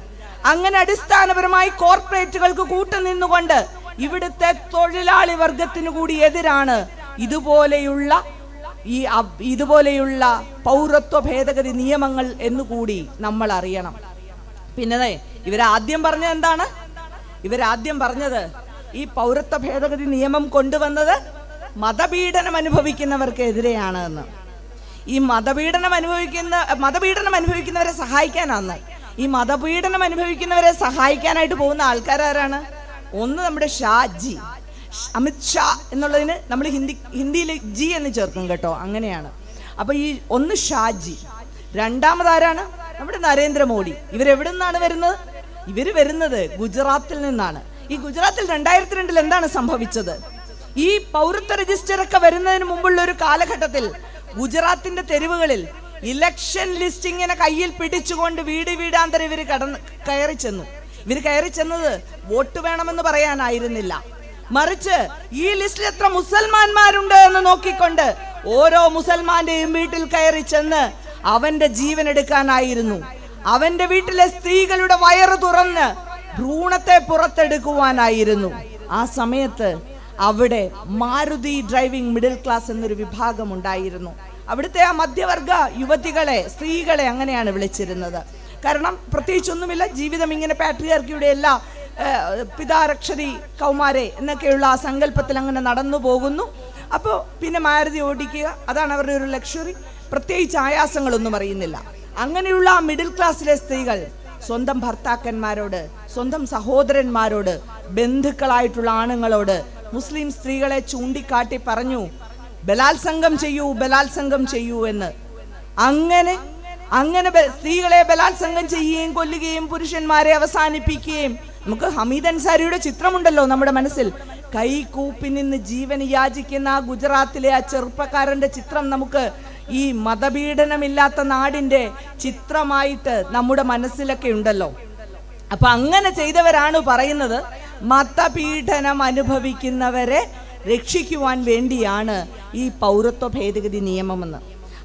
അങ്ങനെ അടിസ്ഥാനപരമായി കോർപ്പറേറ്റുകൾക്ക് കൂട്ടുനിന്നുകൊണ്ട് ഇവിടുത്തെ തൊഴിലാളി വർഗത്തിനു കൂടി എതിരാണ് ഇതുപോലെയുള്ള പൗരത്വ ഭേദഗതി നിയമങ്ങൾ എന്നുകൂടി നമ്മൾ അറിയണം. പിന്നെ ഇവരാദ്യം പറഞ്ഞത് എന്താണ്? ഇവരാദ്യം പറഞ്ഞത് ഈ പൗരത്വ ഭേദഗതി നിയമം കൊണ്ടുവന്നത് മതപീഡനം അനുഭവിക്കുന്നവർക്കെതിരെയാണ് എന്ന്. ഈ മതപീഡനം അനുഭവിക്കുന്നവരെ സഹായിക്കാനാണ്. ഈ മതപീഡനം അനുഭവിക്കുന്നവരെ സഹായിക്കാനായിട്ട് പോകുന്ന ആൾക്കാരാരാണ്? ഒന്ന് നമ്മുടെ ഷാജി, അമിത് ഷാ എന്നുള്ളതിന് നമ്മൾ ഹിന്ദിയിൽ ജി എന്ന് ചേർക്കും കേട്ടോ, അങ്ങനെയാണ്. അപ്പൊ ഈ ഒന്ന് ഷാജി, രണ്ടാമതാരാണ്? നമ്മുടെ നരേന്ദ്രമോദി. ഇവരെവിടെ നിന്നാണ് വരുന്നത്? ഇവര് വരുന്നത് ഗുജറാത്തിൽ നിന്നാണ്. ഈ ഗുജറാത്തിൽ 2002 എന്താണ് സംഭവിച്ചത്? ഈ പൗരത്വ രജിസ്റ്റർ ഒക്കെ വരുന്നതിന് മുമ്പുള്ള ഒരു കാലഘട്ടത്തിൽ ഗുജറാത്തിന്റെ തെരുവുകളിൽ ഇലക്ഷൻ ലിസ്റ്റിങ്ങിനെ കയ്യിൽ പിടിച്ചുകൊണ്ട് വീടാന്തരം ഇവർ കയറി ചെന്നു. ഇവർ കയറി ചെന്നത് വോട്ട് വേണമെന്ന് പറയാനായിരുന്നില്ല, മറിച്ച് ഈ ലിസ്റ്റിൽ എത്ര മുസൽമാന്മാരുണ്ട് എന്ന് നോക്കിക്കൊണ്ട് ഓരോ മുസൽമാന്റെയും വീട്ടിൽ കയറി ചെന്ന് അവന്റെ ജീവൻ എടുക്കാനായിരുന്നു. അവന്റെ വീട്ടിലെ സ്ത്രീകളുടെ വയറ് തുറന്ന് ഭ്രൂണത്തെ പുറത്തെടുക്കുവാനായിരുന്നു. ആ സമയത്ത് അവിടെ മാരുതി ഡ്രൈവിംഗ് മിഡിൽ ക്ലാസ് എന്നൊരു വിഭാഗം ഉണ്ടായിരുന്നു. അവിടുത്തെ ആ മധ്യവർഗ യുവതികളെ, സ്ത്രീകളെ അങ്ങനെയാണ് വിളിച്ചിരുന്നത്. കാരണം പ്രത്യേകിച്ചൊന്നുമില്ല, ജീവിതം ഇങ്ങനെ പാട്രിയാർക്കിയുടെ എല്ലാ പിതാരക്ഷതി കൗമാരെ എന്നൊക്കെയുള്ള ആ സങ്കല്പത്തിൽ അങ്ങനെ നടന്നു പോകുന്നു. അപ്പോൾ പിന്നെ മാരുതി ഓടിക്കുക, അതാണ് അവരുടെ ഒരു ലക്ഷറി. പ്രത്യേകിച്ച് ആയാസങ്ങളൊന്നും അറിയുന്നില്ല. അങ്ങനെയുള്ള ആ മിഡിൽ ക്ലാസ്സിലെ സ്ത്രീകൾ സ്വന്തം ഭർത്താക്കന്മാരോട്, സ്വന്തം സഹോദരന്മാരോട്, ബന്ധുക്കളായിട്ടുള്ള ആണുങ്ങളോട് മുസ്ലിം സ്ത്രീകളെ ചൂണ്ടിക്കാട്ടി പറഞ്ഞു, ബലാത്സംഗം ചെയ്യൂ, ബലാത്സംഗം ചെയ്യൂ എന്ന്. അങ്ങനെ സ്ത്രീകളെ ബലാത്സംഗം ചെയ്യുകയും കൊല്ലുകയും പുരുഷന്മാരെ അവസാനിപ്പിക്കുകയും. നമുക്ക് ഹമീദ് അൻസാരിയുടെ ചിത്രമുണ്ടല്ലോ നമ്മുടെ മനസ്സിൽ. കൈകൂപ്പി നിന്ന് ജീവൻ യാചിക്കുന്ന ആ ഗുജറാത്തിലെ ആ ചെറുപ്പക്കാരന്റെ ചിത്രം നമുക്ക് ഈ മതപീഡനമില്ലാത്ത നാടിന്റെ ചിത്രമായിട്ട് നമ്മുടെ മനസ്സിലൊക്കെ ഉണ്ടല്ലോ. അപ്പൊ അങ്ങനെ ചെയ്തവരാണ് പറയുന്നത്, മതപീഡനം അനുഭവിക്കുന്നവരെ രക്ഷിക്കുവാൻ വേണ്ടിയാണ് ഈ പൗരത്വ ഭേദഗതി നിയമമെന്ന്.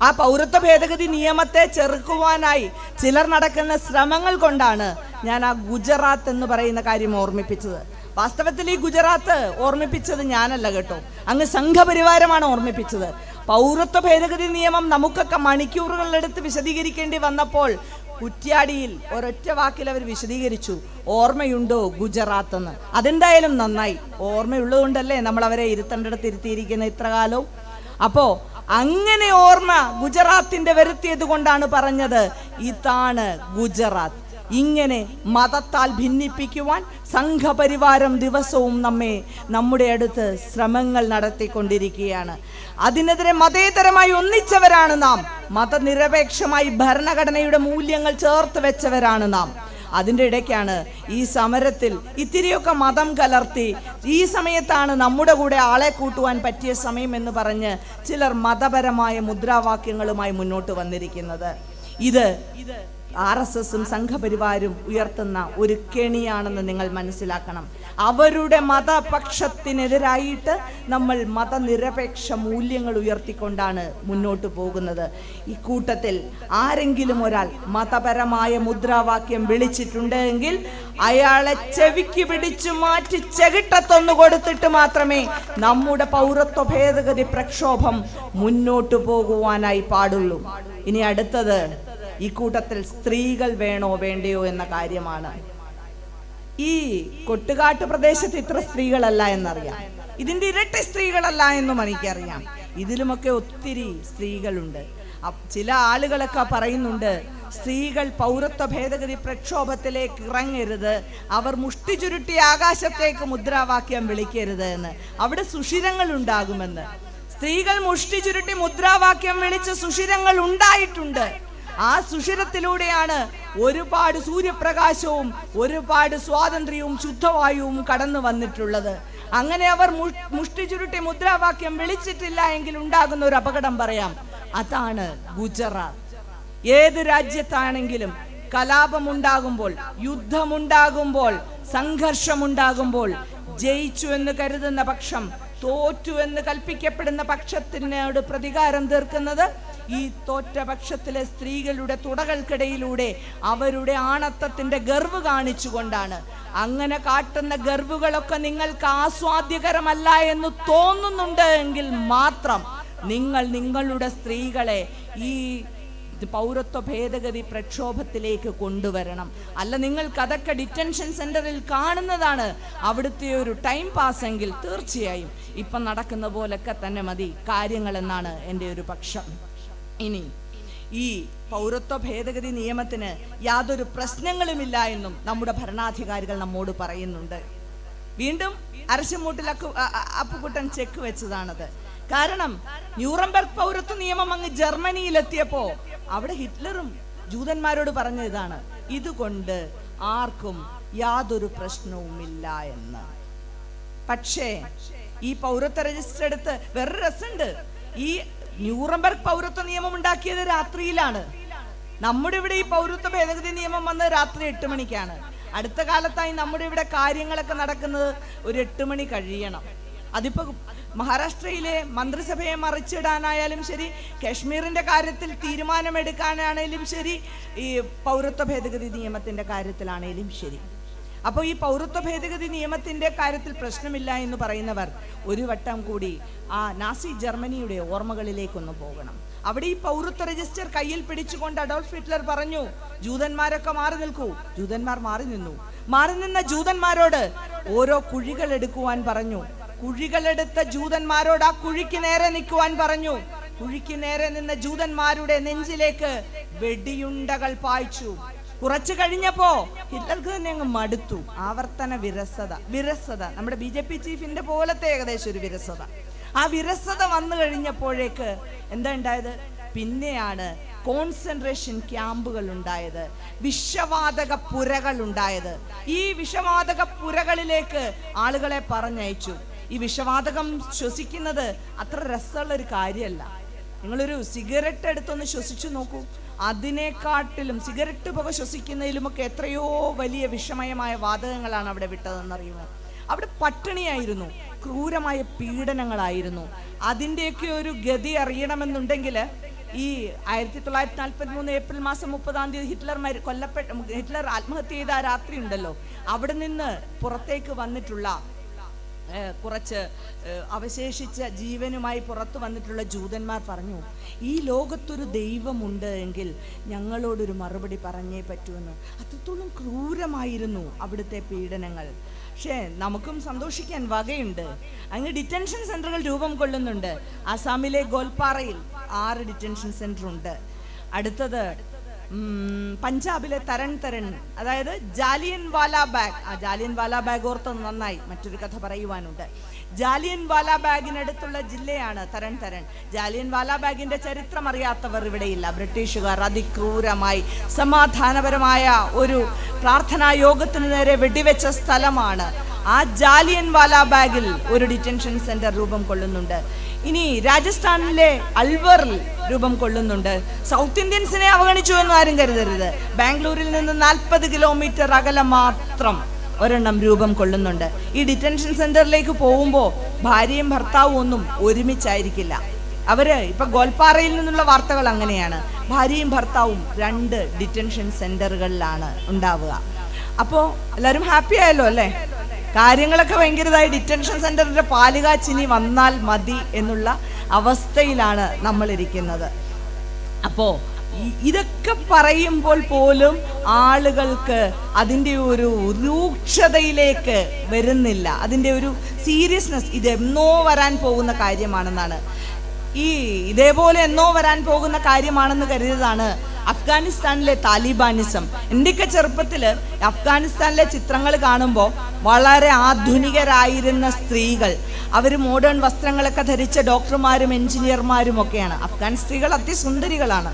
ആ പൗരത്വ ഭേദഗതി നിയമത്തെ ചെറുക്കുവാനായി ചിലർ നടക്കുന്ന ശ്രമങ്ങൾ കൊണ്ടാണ് ഞാൻ ആ ഗുജറാത്ത് എന്ന് പറയുന്ന കാര്യം ഓർമ്മിപ്പിച്ചത്. വാസ്തവത്തിൽ ഈ ഗുജറാത്ത് ഓർമ്മിപ്പിച്ചത് ഞാനല്ല കേട്ടോ, അങ്ങ് സംഘപരിവാരമാണ് ഓർമ്മിപ്പിച്ചത്. പൗരത്വ ഭേദഗതി നിയമം നമുക്കൊക്കെ മണിക്കൂറുകളെടുത്ത് വിശദീകരിക്കേണ്ടി വന്നപ്പോൾ കുറ്റ്യാടിയിൽ ഒരൊറ്റ വാക്കിൽ അവർ വിശദീകരിച്ചു, ഓർമ്മയുണ്ടോ ഗുജറാത്ത് എന്ന്. അതെന്തായാലും നന്നായി, ഓർമ്മയുള്ളതുകൊണ്ടല്ലേ നമ്മൾ അവരെ ഇരുത്തേണ്ടടുത്ത് ഇരുത്തിയിരിക്കുന്ന ഇത്ര കാലവും. അപ്പോ അങ്ങനെ ഓർമ്മ ഗുജറാത്തിന്റെ വരുത്തിയത് കൊണ്ടാണ് പറഞ്ഞത് ഇതാണ് ഗുജറാത്ത്. ഇങ്ങനെ മതത്താൽ ഭിന്നിപ്പിക്കുവാൻ സംഘപരിവാരം ദിവസവും നമ്മുടെ അടുത്ത് ശ്രമങ്ങൾ നടത്തിക്കൊണ്ടിരിക്കുകയാണ്. അതിനെതിരെ മതേതരമായി ഒന്നിച്ചവരാണ് നാം. മതനിരപേക്ഷമായി ഭരണഘടനയുടെ മൂല്യങ്ങൾ ചേർത്ത് വെച്ചവരാണ് നാം. അതിൻ്റെ ഇടയ്ക്കാണ് ഈ സമരത്തിൽ ഇത്തിരിയൊക്കെ മതം കലർത്തി, ഈ സമയത്താണ് നമ്മുടെ കൂടെ ആളെ കൂട്ടുവാൻ പറ്റിയ സമയം എന്ന് പറഞ്ഞ് ചിലർ മതപരമായ മുദ്രാവാക്യങ്ങളുമായി മുന്നോട്ട് വന്നിരിക്കുന്നത്. ഇത് RSSും സംഘപരിവാരും ഉയർത്തുന്ന ഒരു കെണിയാണെന്ന് നിങ്ങൾ മനസ്സിലാക്കണം. അവരുടെ മതപക്ഷത്തിനെതിരായിട്ട് നമ്മൾ മതനിരപേക്ഷ മൂല്യങ്ങൾ ഉയർത്തിക്കൊണ്ടാണ് മുന്നോട്ട് പോകുന്നത്. ഈ കൂട്ടത്തിൽ ആരെങ്കിലും ഒരാൾ മതപരമായ മുദ്രാവാക്യം വിളിച്ചിട്ടുണ്ടെങ്കിൽ അയാളെ ചെവിക്ക് പിടിച്ചു മാറ്റി ചെകിട്ടത്തൊന്നു കൊടുത്തിട്ട് മാത്രമേ നമ്മുടെ പൗരത്വ ഭേദഗതി പ്രക്ഷോഭം മുന്നോട്ട് പോകുവാനായി പാടുള്ളൂ. ഇനി അടുത്തത് ഈ കൂട്ടത്തിൽ സ്ത്രീകൾ വേണോ വേണ്ടയോ എന്ന കാര്യമാണ്. ഈ കൊട്ടുകാട്ട് പ്രദേശത്ത് ഇത്ര സ്ത്രീകളല്ല എന്നറിയാം, ഇതിന്റെ ഇരട്ടി സ്ത്രീകളല്ല എന്നും എനിക്കറിയാം. ഇതിലുമൊക്കെ ഒത്തിരി സ്ത്രീകളുണ്ട്. ചില ആളുകളൊക്കെ പറയുന്നുണ്ട്, സ്ത്രീകൾ പൗരത്വ ഭേദഗതി പ്രക്ഷോഭത്തിലേക്ക് ഇറങ്ങരുത്, അവർ മുഷ്ടി ചുരുട്ടി ആകാശത്തേക്ക് മുദ്രാവാക്യം വിളിക്കരുത് എന്ന്. അവിടെ സുഷിരങ്ങൾ ഉണ്ടാകുമെന്ന്. സ്ത്രീകൾ മുഷ്ടി ചുരുട്ടി മുദ്രാവാക്യം വിളിച്ച് സുഷിരങ്ങൾ ഉണ്ടായിട്ടുണ്ട്. ആ സുഷിരത്തിലൂടെയാണ് ഒരുപാട് സൂര്യപ്രകാശവും ഒരുപാട് സ്വാതന്ത്ര്യവും ശുദ്ധവായുവും കടന്നു വന്നിട്ടുള്ളത്. അങ്ങനെ അവർ മുഷ്ടി ചുരുട്ടി മുദ്രാവാക്യം വിളിച്ചിട്ടില്ല എങ്കിൽ ഉണ്ടാകുന്ന ഒരു അപകടം പറയാം, അതാണ് ഗുജറാത്ത്. ഏത് രാജ്യത്താണെങ്കിലും കലാപമുണ്ടാകുമ്പോൾ, യുദ്ധമുണ്ടാകുമ്പോൾ, സംഘർഷമുണ്ടാകുമ്പോൾ ജയിച്ചു എന്ന് കരുതുന്ന പക്ഷം തോറ്റു എന്ന് കൽപ്പിക്കപ്പെടുന്ന പക്ഷത്തിനോട് പ്രതികാരം തീർക്കുന്നത് ഈ തോറ്റ പക്ഷത്തിലെ സ്ത്രീകളുടെ തുടകൾക്കിടയിലൂടെ അവരുടെ ആണത്തത്തിന്റെ ഗർവ് കാണിച്ചുകൊണ്ടാണ്. അങ്ങനെ കാട്ടുന്ന ഗർവുകളൊക്കെ നിങ്ങൾക്ക് ആസ്വാദ്യകരമല്ല എന്ന് തോന്നുന്നുണ്ട് എങ്കിൽ മാത്രം നിങ്ങൾ നിങ്ങളുടെ സ്ത്രീകളെ ഈ പൗരത്വ ഭേദഗതി പ്രക്ഷോഭത്തിലേക്ക് കൊണ്ടുവരണം. അല്ല, നിങ്ങൾക്ക് അതൊക്കെ ഡിറ്റൻഷൻ സെന്ററിൽ കാണുന്നതാണ് അവിടുത്തെ ഒരു ടൈം പാസ് എങ്കിൽ തീർച്ചയായും ഇപ്പം നടക്കുന്ന പോലൊക്കെ തന്നെ മതി കാര്യങ്ങൾ എന്നാണ് എൻ്റെ ഒരു പക്ഷം. ഇനി ഈ പൗരത്വ ഭേദഗതി നിയമത്തിന് യാതൊരു പ്രശ്നങ്ങളുമില്ല എന്നും നമ്മുടെ ഭരണാധികാരികൾ നമ്മോട് പറയുന്നുണ്ട്. വീണ്ടും അരശമൂട്ടിൽ അപ്പുകുട്ടൻ ചെക്ക് വെച്ചതാണത്. കാരണം ന്യൂറംബർഗ് പൗരത്വ നിയമം അങ്ങ് ജർമ്മനിയിലെത്തിയപ്പോ അവിടെ ഹിറ്റ്ലറും ജൂതന്മാരോട് പറഞ്ഞ ഇതാണ്, ഇതുകൊണ്ട് ആർക്കും യാതൊരു പ്രശ്നവുമില്ല എന്ന്. പക്ഷേ ഈ പൗരത്വ രജിസ്റ്റർ എടുത്ത് വേറൊരു രസമുണ്ട്. ഈ ന്യൂറംബർഗ് പൗരത്വ നിയമം ഉണ്ടാക്കിയത് രാത്രിയിലാണ്. നമ്മുടെ ഇവിടെ ഈ പൗരത്വ ഭേദഗതി നിയമം വന്നത് രാത്രി 8 മണിക്കാണ്. അടുത്ത കാലത്തായി നമ്മുടെ ഇവിടെ കാര്യങ്ങളൊക്കെ നടക്കുന്നത് ഒരു 8 മണി കഴിയണം. അതിപ്പോ മഹാരാഷ്ട്രയിലെ മന്ത്രിസഭയെ മറിച്ചിടാനായാലും ശരി, കാശ്മീരിന്റെ കാര്യത്തിൽ തീരുമാനമെടുക്കാനാണേലും ശരി, ഈ പൗരത്വ ഭേദഗതി നിയമത്തിന്റെ കാര്യത്തിലാണേലും ശരി. അപ്പോൾ ഈ പൗരത്വ ഭേദഗതി നിയമത്തിന്റെ കാര്യത്തിൽ പ്രശ്നമില്ല എന്ന് പറയുന്നവർ ഒരു വട്ടം കൂടി ആ നാസി ജർമ്മനിയുടെ ഓർമ്മകളിലേക്കൊന്ന് പോകണം. അവിടെ ഈ പൗരത്വ രജിസ്റ്റർ കയ്യിൽ പിടിച്ചുകൊണ്ട് അഡോൾഫ് ഹിറ്റ്ലർ പറഞ്ഞു, ജൂതന്മാരൊക്കെ മാറി നിൽക്കൂ. ജൂതന്മാർ മാറി നിന്നു. മാറി നിന്ന ജൂതന്മാരോട് ഓരോ കുഴികൾ എടുക്കുവാൻ പറഞ്ഞു. കുഴികളെടുത്ത ജൂതന്മാരോട് ആ കുഴിക്ക് നേരെ നിൽക്കുവാൻ പറഞ്ഞു. കുഴിക്ക് നേരെ നിന്ന ജൂതന്മാരുടെ നെഞ്ചിലേക്ക് വെടിയുണ്ടകൾ പായിച്ചു. കുറച്ച് കഴിഞ്ഞപ്പോ ഹിറ്റ്ലർക്ക് തന്നെ അങ്ങ് മടുത്തു. ആവർത്തന വിരസത നമ്മുടെ BJP ചീഫിന്റെ പോലത്തെ ഏകദേശം ഒരു വിരസത. ആ വിരസത വന്നു കഴിഞ്ഞപ്പോഴേക്ക് എന്താ ഉണ്ടായത്? പിന്നെയാണ് കോൺസെൻട്രേഷൻ ക്യാമ്പുകൾ ഉണ്ടായത്, വിഷവാതക പുരകൾ ഉണ്ടായത്. ഈ വിഷവാതക പുരകളിലേക്ക് ആളുകളെ പറഞ്ഞയച്ചു. ഈ വിഷവാതകം ശ്വസിക്കുന്നത് അത്ര രസമുള്ള ഒരു കാര്യമല്ല. നിങ്ങളൊരു സിഗരറ്റ് എടുത്തൊന്ന് ശ്വസിച്ചു നോക്കൂ. അതിനെക്കാട്ടിലും സിഗരറ്റ് പുക ശ്വസിക്കുന്നതിലുമൊക്കെ എത്രയോ വലിയ വിഷമയമായ വാതകങ്ങളാണ് അവിടെ വിട്ടതെന്നറിയുമോ? അവിടെ പട്ടിണിയായിരുന്നു, ക്രൂരമായ പീഡനങ്ങളായിരുന്നു. അതിൻ്റെയൊക്കെ ഒരു ഗതി അറിയണമെന്നുണ്ടെങ്കിൽ ഈ 1943 ഏപ്രിൽ മാസം 30 ഹിറ്റ്ലർ ആത്മഹത്യ ചെയ്ത ആ രാത്രി ഉണ്ടല്ലോ, അവിടെ നിന്ന് പുറത്തേക്ക് വന്നിട്ടുള്ള കുറച്ച് അവശേഷിച്ച ജീവനുമായി പുറത്തു വന്നിട്ടുള്ള ജൂതന്മാർ പറഞ്ഞു, ഈ ലോകത്തൊരു ദൈവമുണ്ട് എങ്കിൽ ഞങ്ങളോടൊരു മറുപടി പറഞ്ഞേ പറ്റുമെന്ന്. അത്രത്തോളം ക്രൂരമായിരുന്നു അവിടുത്തെ പീഡനങ്ങൾ. പക്ഷേ നമുക്കും സന്തോഷിക്കാൻ വകയുണ്ട്. അങ്ങ് ഡിറ്റൻഷൻ സെന്ററുകൾ രൂപം കൊള്ളുന്നുണ്ട്. ആസാമിലെ ഗോൽപാറയിൽ 6 ഡിറ്റൻഷൻ സെന്റർ ഉണ്ട്. അടുത്തത് പഞ്ചാബിലെ തരൺ അതായത് ജാലിയൻ വാലാ ബാഗ് ഓർത്ത് നന്നായി. മറ്റൊരു കഥ പറയുവാനുണ്ട്. ജാലിയൻ വാലാ ബാഗിനടുത്തുള്ള ജില്ലയാണ് തരൺ. ജാലിയൻ വാലാ ബാഗിന്റെ ചരിത്രം അറിയാത്തവർ ഇവിടെയില്ല. ബ്രിട്ടീഷുകാർ അതിക്രൂരമായി സമാധാനപരമായ ഒരു പ്രാർത്ഥനാ യോഗത്തിന് നേരെ വെടിവെച്ച സ്ഥലമാണ്. ആ ജാലിയൻ വാലാ ബാഗിൽ ഒരു ഡിറ്റൻഷൻ സെന്റർ രൂപം കൊള്ളുന്നുണ്ട്. ഇനി രാജസ്ഥാനിലെ അൽവറിൽ രൂപം കൊള്ളുന്നുണ്ട്. സൗത്ത് ഇന്ത്യൻസിനെ അവഗണിച്ചു എന്ന് ആരും കരുതരുത്. ബാംഗ്ലൂരിൽ നിന്ന് 40 കിലോമീറ്റർ അകലെ മാത്രം ഒരെണ്ണം രൂപം കൊള്ളുന്നുണ്ട്. ഈ ഡിറ്റൻഷൻ സെന്ററിലേക്ക് പോകുമ്പോൾ ഭാര്യയും ഭർത്താവും ഒന്നും ഒരുമിച്ചായിരിക്കില്ല. അവര് ഇപ്പൊ ഗോൽപ്പാറയിൽ നിന്നുള്ള വാർത്തകൾ അങ്ങനെയാണ്. ഭാര്യയും ഭർത്താവും 2 ഡിറ്റൻഷൻ സെന്ററുകളിലാണ് ഉണ്ടാവുക. അപ്പോ എല്ലാവരും ഹാപ്പി ആയല്ലോ അല്ലേ? കാര്യങ്ങളൊക്കെ ഭയങ്കരതായി. ഡിറ്റൻഷൻ സെന്ററിന്റെ പാലുകാച്ചിനി വന്നാൽ മതി എന്നുള്ള അവസ്ഥയിലാണ് നമ്മൾ ഇരിക്കുന്നത്. അപ്പോ ഇതൊക്കെ പറയുമ്പോൾ പോലും ആളുകൾക്ക് അതിൻ്റെ ഒരു രൂക്ഷതയിലേക്ക് വരുന്നില്ല. അതിൻ്റെ ഒരു സീരിയസ്നെസ് ഇതെന്നോ വരാൻ പോകുന്ന കാര്യമാണെന്നാണ്. ഇതേപോലെ എന്നോ വരാൻ പോകുന്ന കാര്യമാണെന്ന് കരുതിയതാണ് അഫ്ഗാനിസ്ഥാനിലെ താലിബാനിസം. എൻ്റെയൊക്കെ ചെറുപ്പത്തിൽ അഫ്ഗാനിസ്ഥാനിലെ ചിത്രങ്ങൾ കാണുമ്പോൾ വളരെ ആധുനികരായിരുന്ന സ്ത്രീകൾ, അവർ മോഡേൺ വസ്ത്രങ്ങളൊക്കെ ധരിച്ച ഡോക്ടർമാരും എഞ്ചിനീയർമാരും ഒക്കെയാണ്. അഫ്ഗാൻ സ്ത്രീകൾ അതിസുന്ദരികളാണ്.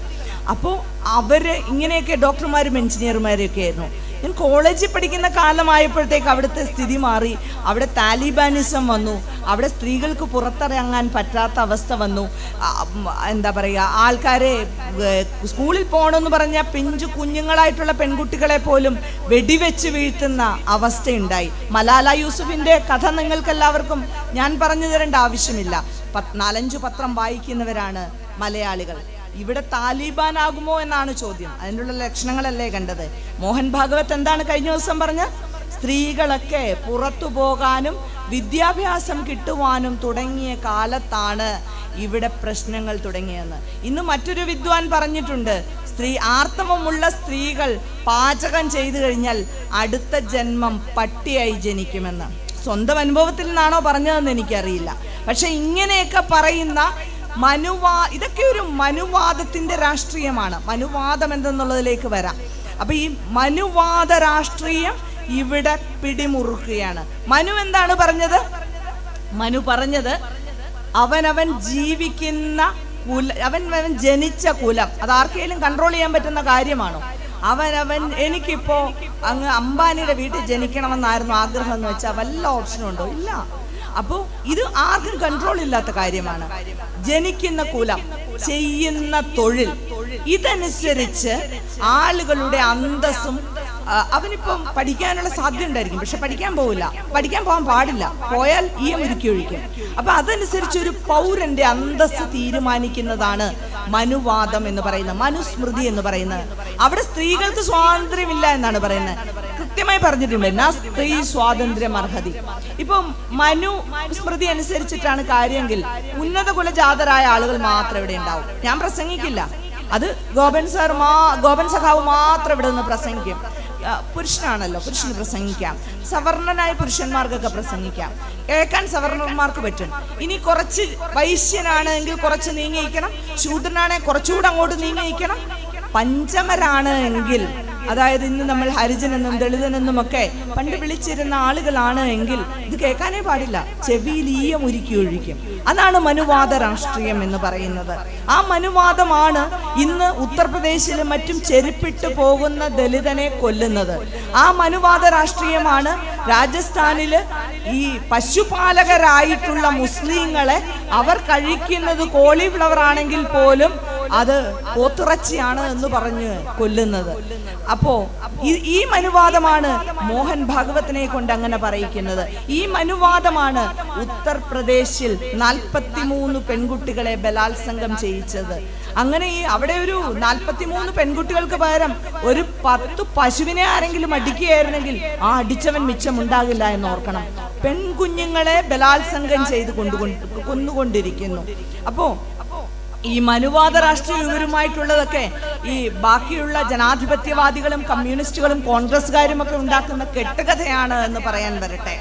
അപ്പോൾ അവര് ഇങ്ങനെയൊക്കെ ഡോക്ടർമാരും എഞ്ചിനീയർമാരും ഒക്കെ ആയിരുന്നു. ഞാൻ കോളേജിൽ പഠിക്കുന്ന കാലമായപ്പോഴത്തേക്ക് അവിടുത്തെ സ്ഥിതി മാറി. അവിടെ താലിബാനിസം വന്നു. അവിടെ സ്ത്രീകൾക്ക് പുറത്തിറങ്ങാൻ പറ്റാത്ത അവസ്ഥ വന്നു. എന്താ പറയുക, ആൾക്കാരെ സ്കൂളിൽ പോകണമെന്ന് പറഞ്ഞാൽ പിഞ്ചു കുഞ്ഞുങ്ങളായിട്ടുള്ള പെൺകുട്ടികളെ പോലും വെടിവെച്ച് വീഴ്ത്തുന്ന അവസ്ഥയുണ്ടായി. മലാല യൂസുഫിൻ്റെ കഥ നിങ്ങൾക്കെല്ലാവർക്കും ഞാൻ പറഞ്ഞു തരേണ്ട ആവശ്യമില്ല. 4-5 പത്രം വായിക്കുന്നവരാണ് മലയാളികൾ. ഇവിടെ താലിബാൻ ആകുമോ എന്നാണ് ചോദ്യം. അതിനുള്ള ലക്ഷണങ്ങളല്ലേ കണ്ടത്. മോഹൻ ഭാഗവത് എന്താണ് കഴിഞ്ഞ ദിവസം പറഞ്ഞ? സ്ത്രീകളൊക്കെ പുറത്തു പോകാനും വിദ്യാഭ്യാസം കിട്ടുവാനും തുടങ്ങിയ കാലത്താണ് ഇവിടെ പ്രശ്നങ്ങൾ തുടങ്ങിയെന്ന്. ഇന്ന് മറ്റൊരു വിദ്വാൻ പറഞ്ഞിട്ടുണ്ട്, ആർത്തവമുള്ള സ്ത്രീകൾ പാചകം ചെയ്തു കഴിഞ്ഞാൽ അടുത്ത ജന്മം പട്ടിയായി ജനിക്കുമെന്ന്. സ്വന്തം അനുഭവത്തിൽ നിന്നാണോ പറഞ്ഞതെന്ന് എനിക്കറിയില്ല. പക്ഷെ ഇങ്ങനെയൊക്കെ പറയുന്ന ഇതൊക്കെ ഒരു മനുവാദത്തിന്റെ രാഷ്ട്രീയമാണ്. മനുവാദം എന്തെന്നുള്ളതിലേക്ക് വരാം. അപ്പൊ ഈ മനുവാദ രാഷ്ട്രീയം ഇവിടെ പിടിമുറുക്കുകയാണ്. മനു എന്താണ് പറഞ്ഞത്? മനു പറഞ്ഞത് അവനവൻ ജീവിക്കുന്ന അവൻ ജനിച്ച കുലം അതാർക്കെങ്കിലും കൺട്രോൾ ചെയ്യാൻ പറ്റുന്ന കാര്യമാണോ? എനിക്കിപ്പോ അങ്ങ് അംബാനിയുടെ വീട്ടിൽ ജനിക്കണമെന്നായിരുന്നു ആഗ്രഹം എന്ന് വെച്ചാൽ വല്ല ഓപ്ഷനും ഉണ്ടോ? ഇല്ല. അപ്പോൾ ഇത് ആർക്കും കൺട്രോൾ ഇല്ലാത്ത കാര്യമാണ്. ജനിക്കുന്ന കുലം, ചെയ്യുന്ന തൊഴിൽ, ഇതനുസരിച്ച് ആളുകളുടെ അന്തസ്സും അവനിപ്പം പഠിക്കാനുള്ള സാധ്യത ഉണ്ടായിരിക്കും, പക്ഷെ പഠിക്കാൻ പോകാൻ പാടില്ല. പോയാൽ ഒരുക്കി ഒഴിക്കും. അപ്പൊ അതനുസരിച്ച് ഒരു പൗരന്റെ അന്തസ്സ് തീരുമാനിക്കുന്നതാണ് മനുവാദം എന്ന് പറയുന്നത്, മനുസ്മൃതി എന്ന് പറയുന്നത്. അവിടെ സ്ത്രീകൾക്ക് സ്വാതന്ത്ര്യമില്ല എന്നാണ് പറയുന്നത്. കൃത്യമായി പറഞ്ഞിട്ടുണ്ട്, നാ സ്ത്രീ സ്വാതന്ത്ര്യം അർഹതി. ഇപ്പം മനുസ്മൃതി അനുസരിച്ചിട്ടാണ് കാര്യമെങ്കിൽ ഉന്നത കുലജാതരായ ആളുകൾ മാത്രം ഇവിടെ ഉണ്ടാവും. ഞാൻ പ്രസംഗിക്കില്ല. അത് ഗോപൻ സഖാവ് മാത്രം ഇവിടെ നിന്ന് പ്രസംഗിക്കും. പുരുഷനാണല്ലോ, പുരുഷന് പ്രസംഗിക്കാം. സവർണനായ പുരുഷന്മാർക്കൊക്കെ പ്രസംഗിക്കാം. കേൾക്കാൻ സവർണന്മാർക്ക് പറ്റും. ഇനി കുറച്ച് വൈശ്യനാണെങ്കിൽ കുറച്ച് നീങ്ങിയിരിക്കണം, ശൂദ്രനാണെങ്കിൽ കുറച്ചുകൂടെ അങ്ങോട്ട് നീങ്ങിയിരിക്കണം, പഞ്ചമരാണ് എങ്കിൽ അതായത് ഇന്ന് നമ്മൾ ഹരിജനെന്നും ദളിതനെന്നും ഒക്കെ പണ്ട് വിളിച്ചിരുന്ന ആളുകളാണ് എങ്കിൽ ഇത് കേൾക്കാനേ പാടില്ല, ചെവിയിൽ ഈയം ഉരുക്കി ഒഴിക്കും. അതാണ് മനുവാദ രാഷ്ട്രീയം എന്ന് പറയുന്നത്. ആ മനുവാദമാണ് ഇന്ന് ഉത്തർപ്രദേശിലും മറ്റും ചെരുപ്പിട്ട് പോകുന്ന ദലിതനെ കൊല്ലുന്നത്. ആ മനുവാദ രാഷ്ട്രീയമാണ് രാജസ്ഥാനില് ഈ പശുപാലകരായിട്ടുള്ള മുസ്ലിങ്ങളെ അവർ കഴിക്കുന്നത് കോളിഫ്ലവർ ആണെങ്കിൽ പോലും അത് പോത്തിറച്ചിയാണ് എന്ന് പറഞ്ഞ് കൊല്ലുന്നത്. അപ്പോ ഈ മനുവാദമാണ് മോഹൻ ഭാഗവത്തിനെ കൊണ്ട് അങ്ങനെ പറയിക്കുന്നത്. ഈ മനുവാദമാണ് ഉത്തർപ്രദേശിൽ 43 പെൺകുട്ടികളെ ബലാത്സംഗം ചെയ്യിച്ചത്. അങ്ങനെ അവിടെ ഒരു 43 പെൺകുട്ടികൾക്ക് പകരം ഒരു 10 പശുവിനെ ആരെങ്കിലും അടിക്കുകയായിരുന്നെങ്കിൽ ആ അടിച്ചവൻ മിച്ചമുണ്ടാകില്ല എന്ന് ഓർക്കണം. പെൺകുഞ്ഞുങ്ങളെ ബലാത്സംഗം ചെയ്ത് കൊന്നുകൊണ്ടിരിക്കുന്നു. അപ്പോ ഈ മനുവാദ രാഷ്ട്രീയ ഇവരുമായിട്ടുള്ളതൊക്കെ ഈ ബാക്കിയുള്ള ജനാധിപത്യവാദികളും കമ്മ്യൂണിസ്റ്റുകളും കോൺഗ്രസ്സുകാരും ഒക്കെ ഉണ്ടാക്കുന്ന കെട്ടുകഥയാണ് എന്ന് പറയാൻ വരട്ടെ.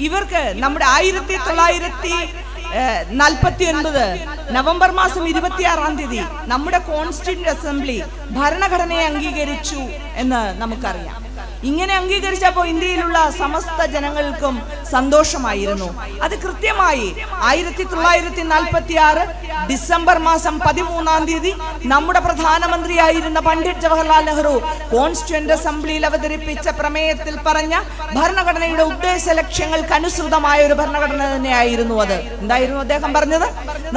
ഇവർക്ക് നമ്മുടെ 1949 നവംബർ മാസം 26-ാം തീയതി നമ്മുടെ കോൺസ്റ്റിറ്റ്യൂന്റ് അസംബ്ലി ഭരണഘടനയെ അംഗീകരിച്ചു എന്ന് നമുക്കറിയാം. ഇങ്ങനെ അംഗീകരിച്ചപ്പോൾ ഇന്ത്യയിലുള്ള സമസ്ത ജനങ്ങൾക്കും സന്തോഷമായിരുന്നു. അത് കൃത്യമായി 1946 ഡിസംബർ മാസം 13-ാം തീയതി നമ്മുടെ പ്രധാനമന്ത്രിയായിരുന്ന പണ്ഡിറ്റ് ജവഹർലാൽ നെഹ്റു കോൺസ്റ്റിറ്റ്യൂന്റ് അസംബ്ലിയിൽ അവതരിപ്പിച്ച പ്രമേയത്തിൽ പറഞ്ഞ ഭരണഘടനയുടെ ഉദ്ദേശ ലക്ഷ്യങ്ങൾക്ക് അനുസൃതമായ ഒരു ഭരണഘടന തന്നെയായിരുന്നു അത്. എന്തായിരുന്നു അദ്ദേഹം പറഞ്ഞത്?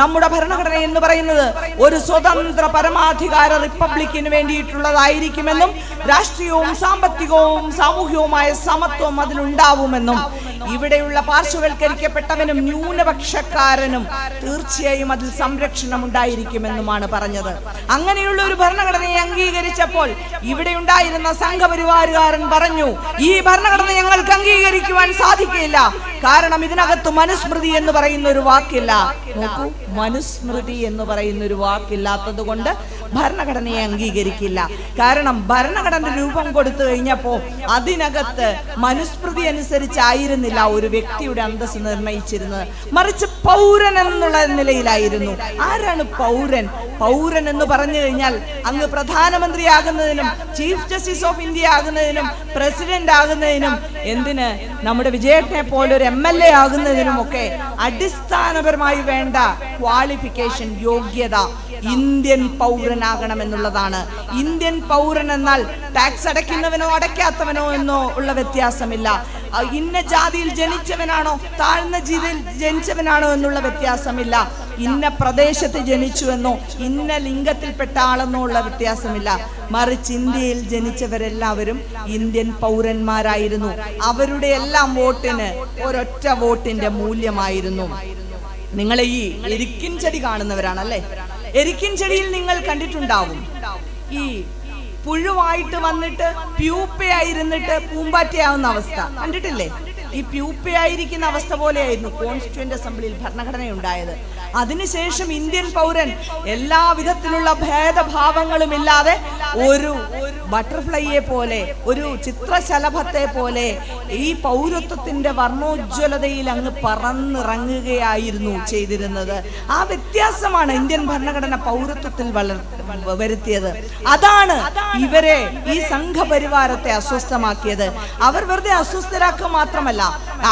നമ്മുടെ ഭരണഘടന എന്ന് പറയുന്നത് ഒരു സ്വതന്ത്ര പരമാധികാര റിപ്പബ്ലിക്കിന് വേണ്ടിയിട്ടുള്ളതായിരിക്കുമെന്നും രാഷ്ട്രീയവും സാമ്പത്തികവും സാമൂഹികവുമായ സമത്വം അതിലുണ്ടാവുമെന്നും ഇവിടെയുള്ള പാർശ്വവൽക്കരിക്കപ്പെട്ടവനും ന്യൂനപക്ഷക്കാരനും തീർച്ചയായും അതിൽ സംരക്ഷണം ഉണ്ടായിരിക്കുമെന്നുമാണ് പറഞ്ഞത്. അങ്ങനെയുള്ള ഒരു ഭരണഘടനയെ അംഗീകരിച്ചപ്പോൾ ഇവിടെ ഉണ്ടായിരുന്ന സംഘപരിവാരുകാരൻ പറഞ്ഞു, ഈ ഭരണഘടന ഞങ്ങൾക്ക് അംഗീകരിക്കുവാൻ സാധിക്കില്ല, കാരണം ഇതിനകത്ത് മനുസ്മൃതി എന്ന് പറയുന്ന ഒരു വാക്കില്ല. നോക്കൂ, മനുസ്മൃതി എന്ന് പറയുന്ന ഒരു വാക്കില്ലാത്തത് കൊണ്ട് ഭരണഘടനയെ അംഗീകരിക്കില്ല. കാരണം ഭരണഘടന രൂപം കൊടുത്തു കഴിഞ്ഞപ്പോൾ അതിനകത്ത് മനുസ്മൃതി അനുസരിച്ചായിരുന്നില്ല ഒരു വ്യക്തിയുടെ അന്തസ്സ് നിർണയിച്ചിരുന്നത്, മറിച്ച് പൗരൻ എന്നുള്ള നിലയിലായിരുന്നു. ആരാണ് പൗരൻ? പൗരൻ എന്ന് പറഞ്ഞു കഴിഞ്ഞാൽ അങ്ങ് പ്രധാനമന്ത്രിയാകുന്നതിനും ചീഫ് ജസ്റ്റിസ് ഓഫ് ഇന്ത്യ ആകുന്നതിനും പ്രസിഡന്റ് ആകുന്നതിനും എന്തിന് നമ്മുടെ വിജയേട്ടനെ പോലെ ഒരു MLA ആകുന്നതിനും ഒക്കെ അടിസ്ഥാനപരമായി വേണ്ട ക്വാളിഫിക്കേഷൻ, യോഗ്യത ഇന്ത്യൻ പൗരനാകണം എന്നുള്ളതാണ്. ഇന്ത്യൻ പൗരൻ എന്നാൽ ടാക്സ് അടയ്ക്കുന്നവനോ അടയ്ക്കാത്തവനോ എന്നോ ഉള്ള വ്യത്യാസമില്ല. ഇന്ന ജാതിയിൽ ജനിച്ചവനാണോ താഴ്ന്ന ജീവിയിൽ ജനിച്ചവനാണോ എന്നുള്ള വ്യത്യാസമില്ല. ഇന്ന പ്രദേശത്ത് ജനിച്ചുവെന്നോ ഇന്ന ലിംഗത്തിൽപ്പെട്ട ആളെന്നോ ഉള്ള വ്യത്യാസമില്ല. മറിച്ച് ഇന്ത്യയിൽ ജനിച്ചവരെല്ലാവരും ഇന്ത്യൻ പൗരന്മാരായിരുന്നു. അവരുടെ എല്ലാം വോട്ടിന് ഒരൊറ്റ വോട്ടിന്റെ മൂല്യമായിരുന്നു. നിങ്ങൾ ഈ എരിക്കിൻ ചെടി കാണുന്നവരാണല്ലേ? എരിക്കിൻ ചെടിയിൽ നിങ്ങൾ കണ്ടിട്ടുണ്ടാവും, ഈ പുഴുവായിട്ട് വന്നിട്ട് പ്യൂപ്പയായിരുന്നിട്ട് പൂമ്പാറ്റയാവുന്ന അവസ്ഥ കണ്ടിട്ടില്ലേ? ഈ പ്യൂപ്പയായിരിക്കുന്ന അവസ്ഥ പോലെയായിരുന്നു കോൺസ്റ്റിറ്റ്യൂന്റ് അസംബ്ലിയിൽ ഭരണഘടനയുണ്ടായത്. അതിനുശേഷം ഇന്ത്യൻ പൗരൻ എല്ലാ വിധത്തിലുള്ള ഭേദഭാവങ്ങളും ഇല്ലാതെ ഒരു ബട്ടർഫ്ലൈയെ പോലെ, ഒരു ചിത്രശലഭത്തെ പോലെ ഈ പൗരത്വത്തിന്റെ വർണ്ണോജ്വലതയിൽ അങ്ങ് പറന്നിറങ്ങുകയായിരുന്നു ചെയ്തിരുന്നത്. ആ വ്യത്യാസമാണ് ഇന്ത്യൻ ഭരണഘടന പൗരത്വത്തിൽ വരുത്തിയത്. അതാണ് ഇവരെ, ഈ സംഘപരിവാരത്തെ അസ്വസ്ഥമാക്കിയത്. അവർ വെറുതെ അസ്വസ്ഥരാക്കുക മാത്രമല്ല,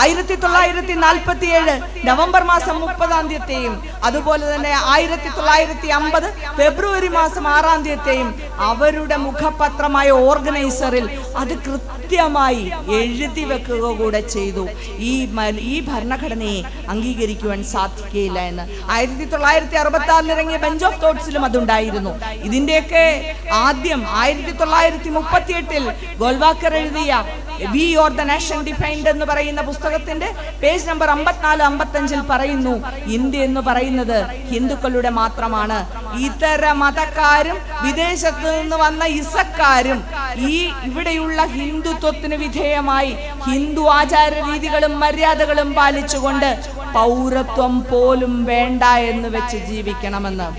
1947 നവംബർ മാസം 30-ാം തീയതിയും അതുപോലെ തന്നെ 1950 ഫെബ്രുവരി മാസം 6-ാം തീയതിയും അവരുടെ മുഖപത്രമായ ഓർഗനൈസറിൽ അത് കൃത്യമായി എഴുതി വെക്കുക കൂടെ ചെയ്തു. ഈ ഭരണഘടനയെ അംഗീകരിക്കുവാൻ സാധിക്കുകയില്ല എന്ന്. 1966 ഇറങ്ങിയ ബെഞ്ച് ഓഫ് തോട്ട്സിലും അതുണ്ടായിരുന്നു. ഇതിന്റെയൊക്കെ ആദ്യം 1938 ഗോൾവാക്കർ എഴുതിയ we or the nation defined എന്ന് പറയുന്ന പുസ്തകത്തിന്റെ പേജ് നമ്പർ 54-55 പറയുന്നു, ഇന്ത്യ എന്ന് പറയുന്നത് ഹിന്ദുക്കളുടെ മാത്രമാണ്. ഇതര മതക്കാരും വിദേശത്ത് നിന്ന് വന്ന ഇസക്കാരും ഈ ഇവിടെയുള്ള ഹിന്ദുത്വത്തിന് വിധേയമായി ഹിന്ദു ആചാര രീതികളും മര്യാദകളും പാലിച്ചുകൊണ്ട് പൗരത്വം പോലും വേണ്ട എന്ന് വെച്ച് ജീവിക്കണമെന്ന്.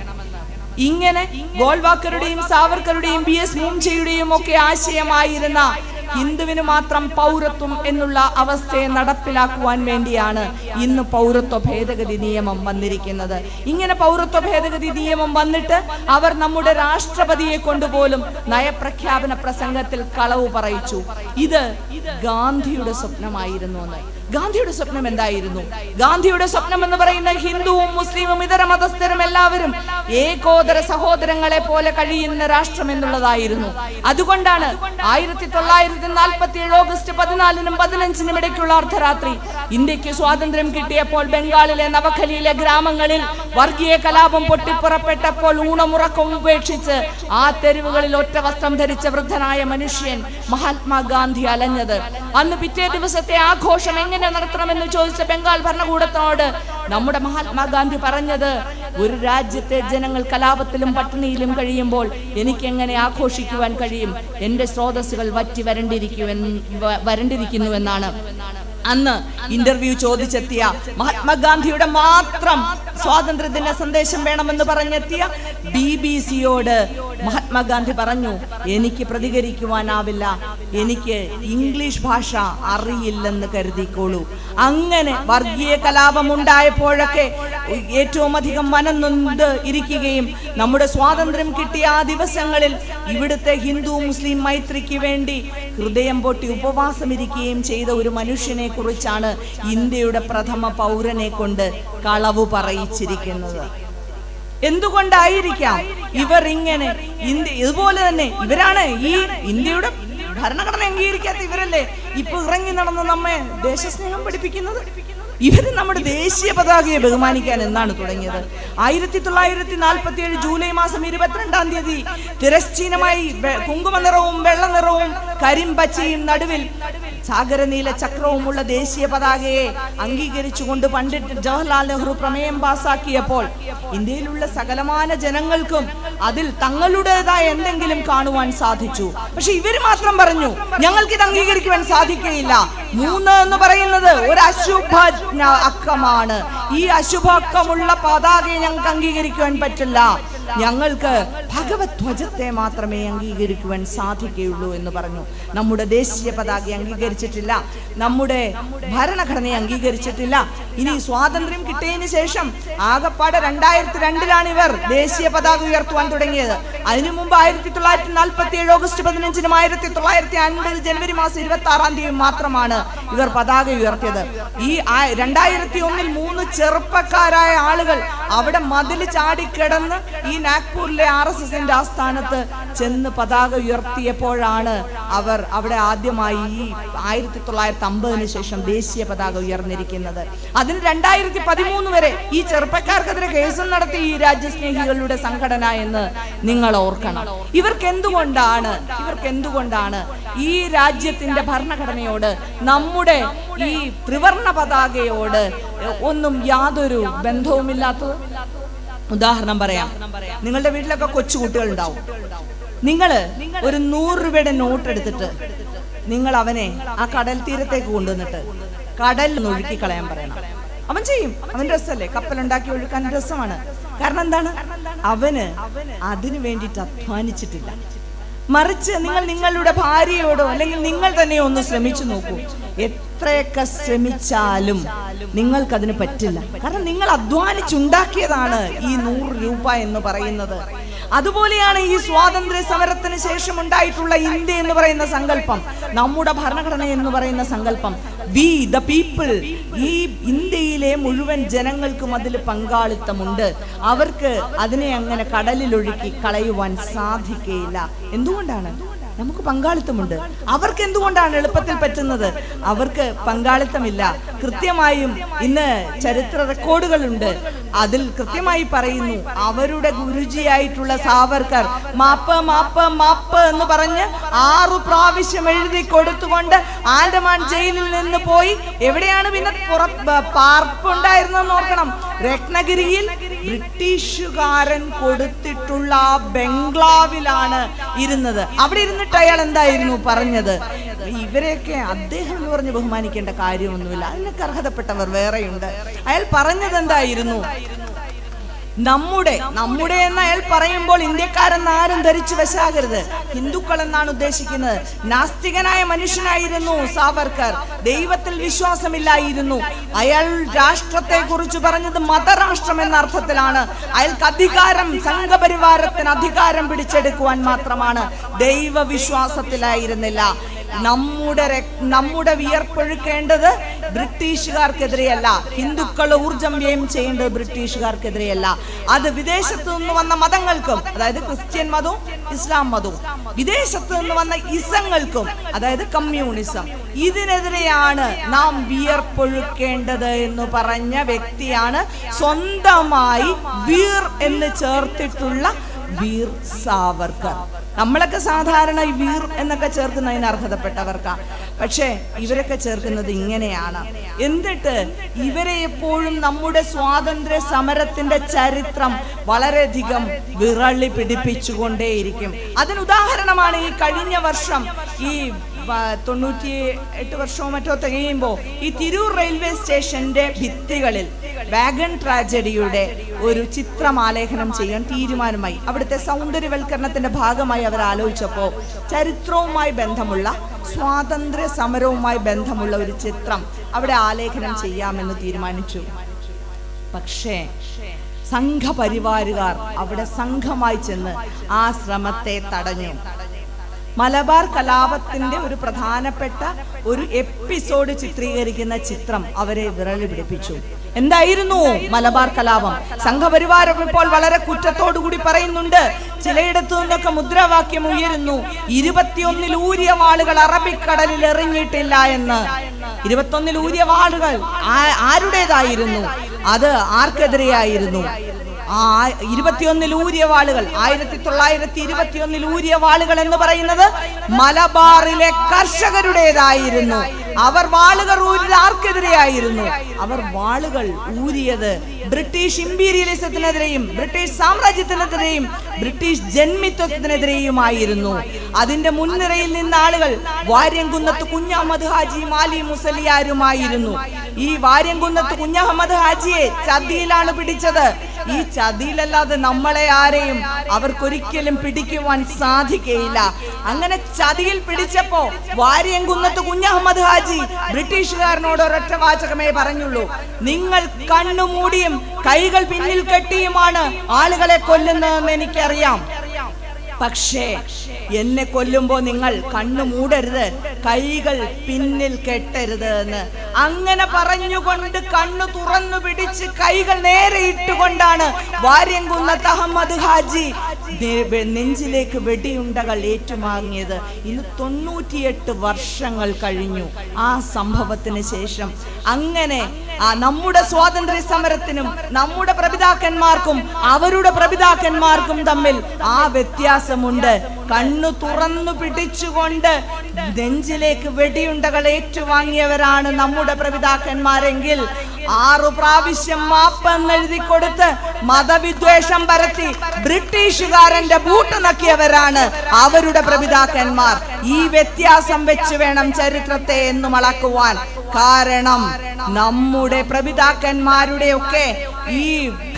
ഇങ്ങനെ ഗോൾവാക്കറുടെയും സാവർക്കറുടെയും BS മൂംചയുടെയും ഒക്കെ ആശയമായിരുന്ന ഹിന്ദുവിന് മാത്രം പൗരത്വം എന്നുള്ള അവസ്ഥയെ നടപ്പിലാക്കുവാൻ വേണ്ടിയാണ് ഇന്ന് പൗരത്വ ഭേദഗതി നിയമം വന്നിരിക്കുന്നത്. ഇങ്ങനെ പൗരത്വ ഭേദഗതി നിയമം വന്നിട്ട് അവർ നമ്മുടെ രാഷ്ട്രപതിയെ കൊണ്ടുപോലും നയപ്രഖ്യാപന പ്രസംഗത്തിൽ കളവ് പറയിച്ചു. ഇത് ഗാന്ധിയുടെ സ്വപ്നമായിരുന്നു എന്ന്. ഗാന്ധിയുടെ സ്വപ്നം എന്തായിരുന്നു? ഗാന്ധിയുടെ സ്വപ്നം എന്ന് പറയുന്ന ഹിന്ദുവും മുസ്ലിമും ഇതര മതസ്ഥരും എല്ലാവരും ഏകോദര സഹോദരങ്ങളെ പോലെ കഴിയുന്ന രാഷ്ട്രം എന്നുള്ളതായിരുന്നു. അതുകൊണ്ടാണ് 1947 ഓഗസ്റ്റ് 14-നും 15-നും ഇടയ്ക്കുള്ള അർദ്ധരാത്രി ഇന്ത്യക്ക് സ്വാതന്ത്ര്യം കിട്ടിയപ്പോൾ ബംഗാളിലെ നവഖലിയിലെ ഗ്രാമങ്ങളിൽ വർഗീയ കലാപം പൊട്ടിപ്പുറപ്പെട്ടപ്പോൾ ഊണമുറക്കം ഉപേക്ഷിച്ച് ആ തെരുവുകളിൽ ഒറ്റ വസ്ത്രം ധരിച്ച വൃദ്ധനായ മനുഷ്യൻ മഹാത്മാഗാന്ധി അലഞ്ഞത്. അന്ന് പിറ്റേ ദിവസത്തെ ആഘോഷം എങ്ങനെ നടത്തണമെന്ന് ചോദിച്ച ബംഗാൾ ഭരണകൂടത്തോട് നമ്മുടെ മഹാത്മാഗാന്ധി പറഞ്ഞത്, ഒരു രാജ്യത്തെ ജനങ്ങൾ കലാപത്തിലും പട്ടിണിയിലും കഴിയുമ്പോൾ എനിക്ക് എങ്ങനെ ആഘോഷിക്കുവാൻ കഴിയും? എന്റെ സ്രോതസ്സുകൾ വറ്റി വരണ്ടിരിക്കുന്നുവെന്നാണ്. അന്ന് ഇന്റർവ്യൂ ചോദിച്ചെത്തിയ മഹാത്മാഗാന്ധിയുടെ മാത്രം സ്വാതന്ത്ര്യദിന സന്ദേശം വേണമെന്ന് പറഞ്ഞെത്തിയ BBC-യോട് മഹാത്മാഗാന്ധി പറഞ്ഞു, എനിക്ക് പ്രതികരിക്കുവാനാവില്ല, എനിക്ക് ഇംഗ്ലീഷ് ഭാഷ അറിയില്ലെന്ന് കരുതിക്കോളൂ. അങ്ങനെ വർഗീയ കലാപം ഉണ്ടായപ്പോഴൊക്കെ ഏറ്റവും അധികം മനംനൊന്ത് ഇരിക്കുകയും നമ്മുടെ സ്വാതന്ത്ര്യം കിട്ടിയ ആ ദിവസങ്ങളിൽ ഇവിടുത്തെ ഹിന്ദു മുസ്ലിം മൈത്രിക്ക് വേണ്ടി ഹൃദയം പൊട്ടി ഉപവാസം ഇരിക്കുകയും ചെയ്ത ഒരു മനുഷ്യനെ കുറിച്ചാണ് ഇന്ത്യയുടെ പ്രഥമ പൗരനെ കൊണ്ട് കളവ് പറയിച്ചിരിക്കുന്നത്. എന്തുകൊണ്ടായിരിക്കാം ഇവർ ഇങ്ങനെ? ഇതുപോലെ തന്നെ ഇവരാണ് ഈ ഇന്ത്യയുടെ ഭരണഘടന അംഗീകരിക്കാത്ത ഇവരല്ലേ ഇപ്പൊ ഇറങ്ങി നടന്ന് നമ്മെ ദേശസ്നേഹം പഠിപ്പിക്കുന്നത്. ഇവര് നമ്മുടെ ദേശീയ പതാകയെ ബഹുമാനിക്കാൻ എന്നാണ് തുടങ്ങിയത്? 1947 ജൂലൈ മാസം 22-ാം തീയതി തിരശ്ചീനമായി കുങ്കുമ നിറവും വെള്ള നിറവും കരിമ്പച്ചയും നടുവിൽ സാഗരനീല ചക്രവുമുള്ള ദേശീയ പതാകയെ അംഗീകരിച്ചുകൊണ്ട് പണ്ഡിറ്റ് ജവഹർലാൽ നെഹ്റു പ്രമേയം പാസാക്കിയപ്പോൾ ഇന്ത്യയിലുള്ള സകലമാന ജനങ്ങൾക്കും അതിൽ തങ്ങളുടേതായ എന്തെങ്കിലും കാണുവാൻ സാധിച്ചു. പക്ഷെ ഇവര് മാത്രം പറഞ്ഞു, ഞങ്ങൾക്ക് ഇത് അംഗീകരിക്കുവാൻ സാധിക്കുകയില്ല. 3 എന്ന് പറയുന്നത് ഒരു അശുഭ അക്കമാണ്. ഈ അശുഭ അക്കമുള്ള പതാകയെ ഞങ്ങൾക്ക് അംഗീകരിക്കുവാൻ പറ്റില്ല. ഞങ്ങൾക്ക് ഭഗവത് ധ്വജത്തെ മാത്രമേ അംഗീകരിക്കുവാൻ സാധിക്കുകയുള്ളൂ എന്ന് പറഞ്ഞു. നമ്മുടെ ദേശീയ പതാക അംഗീകരിച്ചിട്ടില്ല, നമ്മുടെ ഭരണഘടനയെ അംഗീകരിച്ചിട്ടില്ല. ഇനി സ്വാതന്ത്ര്യം കിട്ടിയതിന് ശേഷം ആകപ്പാടെ 2002-ലാണ് ഇവർ ദേശീയ പതാക ഉയർത്തുവാൻ തുടങ്ങിയത്. അതിനു മുമ്പ് 1947 ഓഗസ്റ്റ് 15-നും 1950 ജനുവരി മാസം 26-ാം തീയതി മാത്രമാണ് ഇവർ പതാക ഉയർത്തിയത്. ഈ 2001-ൽ 3 ചെറുപ്പക്കാരായ ആളുകൾ അവിടെ മതിൽ ചാടിക്കിടന്ന് ഈ നാഗ്പൂരിലെ RSSന്റെ ആസ്ഥാനത്ത് ചെന്ന് പതാക ഉയർത്തിയപ്പോഴാണ് അവർ അവിടെ ആദ്യമായി ഈ 1950-ന് ശേഷം ദേശീയ പതാക ഉയർന്നിരിക്കുന്നത്. അതിന് 2013 വരെ ഈ ചെറുപ്പക്കാർക്കെതിരെ കേസും നടത്തി ഈ രാജ്യസ്നേഹികളുടെ സംഘടന എന്ന് നിങ്ങൾ ഓർക്കണം. ഇവർക്ക് എന്തുകൊണ്ടാണ് ഈ രാജ്യത്തിന്റെ ഭരണഘടനയോട്, നമ്മുടെ ഈ ത്രിവർണ പതാകയോട് ഒന്നും യാതൊരു ബന്ധവുമില്ലാത്തത്? ഉദാഹരണം പറയാം. നിങ്ങളുടെ വീട്ടിലൊക്കെ കൊച്ചു കുട്ടികൾ ഉണ്ടാവും. നിങ്ങള് ഒരു 100 രൂപയുടെ നോട്ട് എടുത്തിട്ട് നിങ്ങൾ അവനെ ആ കടൽ തീരത്തേക്ക് കൊണ്ടുവന്നിട്ട് കടലിൽ ഒഴുക്കി കളയാൻ പറയണം. അവൻ ചെയ്യും. അവൻ രസമല്ലേ? കപ്പലുണ്ടാക്കി ഒഴുക്കാൻ രസമാണ്. കാരണം എന്താണ്? അവന് അതിനു വേണ്ടിയിട്ട് അധ്വാനിച്ചിട്ടില്ല. മറിച്ച് നിങ്ങൾ നിങ്ങളുടെ ഭാര്യയോടോ അല്ലെങ്കിൽ നിങ്ങൾ തന്നെ ഒന്ന് ശ്രമിച്ചു നോക്കൂ. എത്രയൊക്കെ ശ്രമിച്ചാലും നിങ്ങൾക്കതിന് പറ്റില്ല. കാരണം നിങ്ങൾ അധ്വാനിച്ചുണ്ടാക്കിയതാണ് ഈ 100 രൂപ എന്ന് പറയുന്നത്. അതുപോലെയാണ് ഈ സ്വാതന്ത്ര്യ സമരത്തിന് ശേഷം ഉണ്ടായിട്ടുള്ള ഇന്ത്യ എന്ന് പറയുന്ന സങ്കല്പം, നമ്മുടെ ഭരണഘടന എന്ന് പറയുന്ന സങ്കല്പം. വി ദ പീപ്പിൾ, ഈ ഇന്ത്യയിലെ മുഴുവൻ ജനങ്ങൾക്കും അതിൽ പങ്കാളിത്തമുണ്ട്. അവർക്ക് അതിനെ അങ്ങനെ കടലിലൊഴുക്കി കളയുവാൻ സാധിക്കുകയില്ല. എന്തുകൊണ്ടാണ്? നമുക്ക് പങ്കാളിത്തമുണ്ട്. അവർക്ക് എന്തുകൊണ്ടാണ് എളുപ്പത്തിൽ പറ്റുന്നത്? അവർക്ക് പങ്കാളിത്തമില്ല. കൃത്യമായും ഇന്ന് ചരിത്ര റെക്കോർഡുകളുണ്ട്. അതിൽ കൃത്യമായി പറയുന്നു, അവരുടെ ഗുരുജിയായിട്ടുള്ള സാവർക്കർ മാപ്പ് മാപ്പ് മാപ്പ് എന്ന് പറഞ്ഞ് 6 പ്രാവശ്യം എഴുതി കൊടുത്തുകൊണ്ട് ആൻഡമാൻ ജയിലിൽ നിന്ന് പോയി എവിടെയാണ് പിന്നെ പാർപ്പുണ്ടായിരുന്നെന്ന് ഓർക്കണം. രത്നഗിരിയിൽ ബ്രിട്ടീഷുകാരൻ കൊടുത്തിട്ടുള്ള ബംഗ്ലാവിലാണ് ഇരുന്നത്. അവിടെ ഇരുന്നിട്ട് അയാൾ എന്തായിരുന്നു പറഞ്ഞത്? ഇവരെയൊക്കെ അദ്ദേഹം എന്ന് പറഞ്ഞ് ബഹുമാനിക്കേണ്ട കാര്യമൊന്നുമില്ല, അതിനൊക്കെ അർഹതപ്പെട്ടവർ വേറെയുണ്ട്. അയാൾ പറഞ്ഞത് എന്തായിരുന്നു? നമ്മുടെ എന്ന് അയാൾ പറയുമ്പോൾ ഇന്ത്യക്കാരെന്ന് ആരും ധരിച്ചു വശാകരുത്. ഹിന്ദുക്കൾ എന്നാണ് ഉദ്ദേശിക്കുന്നത്. നാസ്തികനായ മനുഷ്യനായിരുന്നു സാവർക്കർ. ദൈവത്തിൽ വിശ്വാസമില്ലായിരുന്നു. അയാൾ രാഷ്ട്രത്തെ കുറിച്ച് പറഞ്ഞത് മതരാഷ്ട്രം എന്ന അർത്ഥത്തിലാണ്. അയാൾക്ക് അധികാരം, സംഘപരിവാരത്തിന് അധികാരം പിടിച്ചെടുക്കുവാൻ മാത്രമാണ്. ദൈവവിശ്വാസത്തിലായിരുന്നില്ല. നമ്മുടെ വിയർപ്പൊഴുക്കേണ്ടത് ബ്രിട്ടീഷുകാർക്കെതിരെയല്ല. ഹിന്ദുക്കൾ ഊർജം വ്യയം ചെയ്യേണ്ടത് ബ്രിട്ടീഷുകാർക്കെതിരെയല്ല. അത് വിദേശത്ത് നിന്ന് വന്ന മതങ്ങൾക്കും, അതായത് ക്രിസ്ത്യൻ മതവും ഇസ്ലാം മതവും, വിദേശത്ത് നിന്ന് വന്ന ഇസങ്ങൾക്കും, അതായത് കമ്മ്യൂണിസം, ഇതിനെതിരെയാണ് നാം വിയർപ്പൊഴുക്കേണ്ടത് എന്ന് പറഞ്ഞ വ്യക്തിയാണ് സ്വന്തമായി വീർ എന്ന് ചേർത്തിട്ടുള്ള വീർ സാവർക്കർ. നമ്മളൊക്കെ സാധാരണ ഈ വീർ എന്നൊക്കെ ചേർക്കുന്നതിന് അർഹതപ്പെട്ടവർക്കാണ്. പക്ഷേ ഇവരൊക്കെ ചേർക്കുന്നത് ഇങ്ങനെയാണ്. എന്നിട്ട് ഇവരെ എപ്പോഴും നമ്മുടെ സ്വാതന്ത്ര്യ സമരത്തിന്റെ ചരിത്രം വളരെയധികം വിറളി പിടിപ്പിച്ചുകൊണ്ടേയിരിക്കും. അതിനുദാഹരണമാണ് ഈ കഴിഞ്ഞ വർഷം ഈ 98 വർഷമോ മറ്റോ തികയുമ്പോൾ ഈ തിരൂർ റെയിൽവേ സ്റ്റേഷന്റെ ഭിത്തികളിൽ വാഗൺ ട്രാജഡിയുടെ ഒരു ചിത്രമാലേഖനം ചെയ്യാൻ തീരുമാനമായി. അവിടുത്തെ സൗന്ദര്യവൽക്കരണത്തിന്റെ ഭാഗമായി അവർ ആലോചിച്ചപ്പോൾ ചരിത്രവുമായി ബന്ധമുള്ള, സ്വാതന്ത്ര്യ സമരവുമായി ബന്ധമുള്ള ഒരു ചിത്രം അവിടെ ആലേഖനം ചെയ്യാമെന്ന് തീരുമാനിച്ചു. പക്ഷേ സംഘപരിവാരുകാർ അവിടെ സംഘമായി ചെന്ന് ആ ശ്രമത്തെ തടഞ്ഞു. മലബാർ കലാപത്തിന്റെ ഒരു പ്രധാനപ്പെട്ട ഒരു എപ്പിസോഡ് ചിത്രീകരിക്കുന്ന ചിത്രം അവരെ വിറളി പിടിപ്പിച്ചു. എന്തായിരുന്നു മലബാർ കലാപം? സംഘപരിവാരം ഇപ്പോൾ വളരെ കുറ്റത്തോടുകൂടി പറയുന്നുണ്ട്. ചിലയിടത്തു നിന്നൊക്കെ മുദ്രാവാക്യം ഉയരുന്നു, 21 ഊരിയ വാളുകൾ അറബിക്കടലിൽ എറിഞ്ഞിട്ടില്ല എന്ന്. 21 ഊരിയ വാളുകൾ ആരുടേതായിരുന്നു? അത് ആർക്കെതിരെയായിരുന്നു? 21 ഊരിയ വാളുകൾ, 1921 ഊരിയ വാളുകൾ എന്ന് പറയുന്നത് മലബാറിലെ കർഷകരുടേതായിരുന്നു. അവർ വാളുകൾ ഊരിയത് ആർക്കെതിരെയായിരുന്നു? അവർ വാളുകൾ ഊരിയത് ബ്രിട്ടീഷ് ഇമ്പീരിയലിസത്തിനെതിരെയും ബ്രിട്ടീഷ് സാമ്രാജ്യത്തിനെതിരെയും ബ്രിട്ടീഷ് ജന്മിത്വത്തിനെതിരെയുമായിരുന്നു. അതിന്റെ മുൻനിരയിൽ നിന്ന ആളുകൾ വാര്യംകുന്നത്ത് കുഞ്ഞഹമ്മദ് ഹാജി, മാലി മുസലിയാരുമായിരുന്നു. ഈ വാര്യംകുന്നത്ത് കുഞ്ഞഹമ്മദ് ഹാജിയെ ചതിയിലാണ് പിടിച്ചത്. ഈ ചതിയിലല്ലാതെ നമ്മളെ ആരെയും അവർക്കൊരിക്കലും പിടിക്കുവാൻ സാധിക്കയില്ല. അങ്ങനെ ചതിയിൽ പിടിച്ചപ്പോ വാര്യംകുന്നത്ത് കുഞ്ഞഹമ്മദ് ഹാജി ബ്രിട്ടീഷുകാരനോട് ഒരൊറ്റ വാചകമേ പറഞ്ഞുള്ളൂ: നിങ്ങൾ കണ്ണുമൂടിയും കൈകൾ പിന്നിൽ കെട്ടിയുമാണ് ആളുകളെ കൊല്ലുന്നതെന്ന് എനിക്കറിയാം. പക്ഷേ എന്നെ കൊല്ലുമ്പോ നിങ്ങൾ കണ്ണു മൂടരുത്, കൈകൾ പിന്നിൽ കെട്ടരുത് എന്ന്. അങ്ങനെ പറഞ്ഞുകൊണ്ട് കണ്ണു തുറന്നു പിടിച്ച് കൈകൾ നേരെ ഇട്ടുകൊണ്ടാണ് വാര്യംകുന്നത്ത് അഹമ്മദ് ഹാജി നെഞ്ചിലേക്ക് വെടിയുണ്ടകൾ ഏറ്റുവാങ്ങിയത്. ഇന്ന് 98 വർഷങ്ങൾ കഴിഞ്ഞു ആ സംഭവത്തിന് ശേഷം. അങ്ങനെ നമ്മുടെ സ്വാതന്ത്ര്യ സമരത്തിനും നമ്മുടെ പ്രപിതാക്കന്മാർക്കും അവരുടെ പ്രപിതാക്കന്മാർക്കും തമ്മിൽ ആ വ്യത്യാസമുണ്ട്. കണ്ണു തുറന്നു പിടിച്ചുകൊണ്ട് നെഞ്ചിലേക്ക് വെടിയുണ്ടകൾ ഏറ്റുവാങ്ങിയവരാണ് നമ്മുടെ പ്രപിതാക്കന്മാരെങ്കിൽ 6 പ്രാവശ്യം മാപ്പെന്നെഴുതി കൊടുത്ത് മതവിദ്വേഷം പരത്തി ബ്രിട്ടീഷുകാരന്റെ ബൂട്ട് നക്കിയവരാണ് അവരുടെ പ്രപിതാക്കന്മാർ. ഈ വ്യത്യാസം വെച്ച് വേണം ചരിത്രത്തെ എന്നും അളക്കുവാൻ. കാരണം നമ്മുടെ പ്രപിതാക്കന്മാരുടെ ഒക്കെ ഈ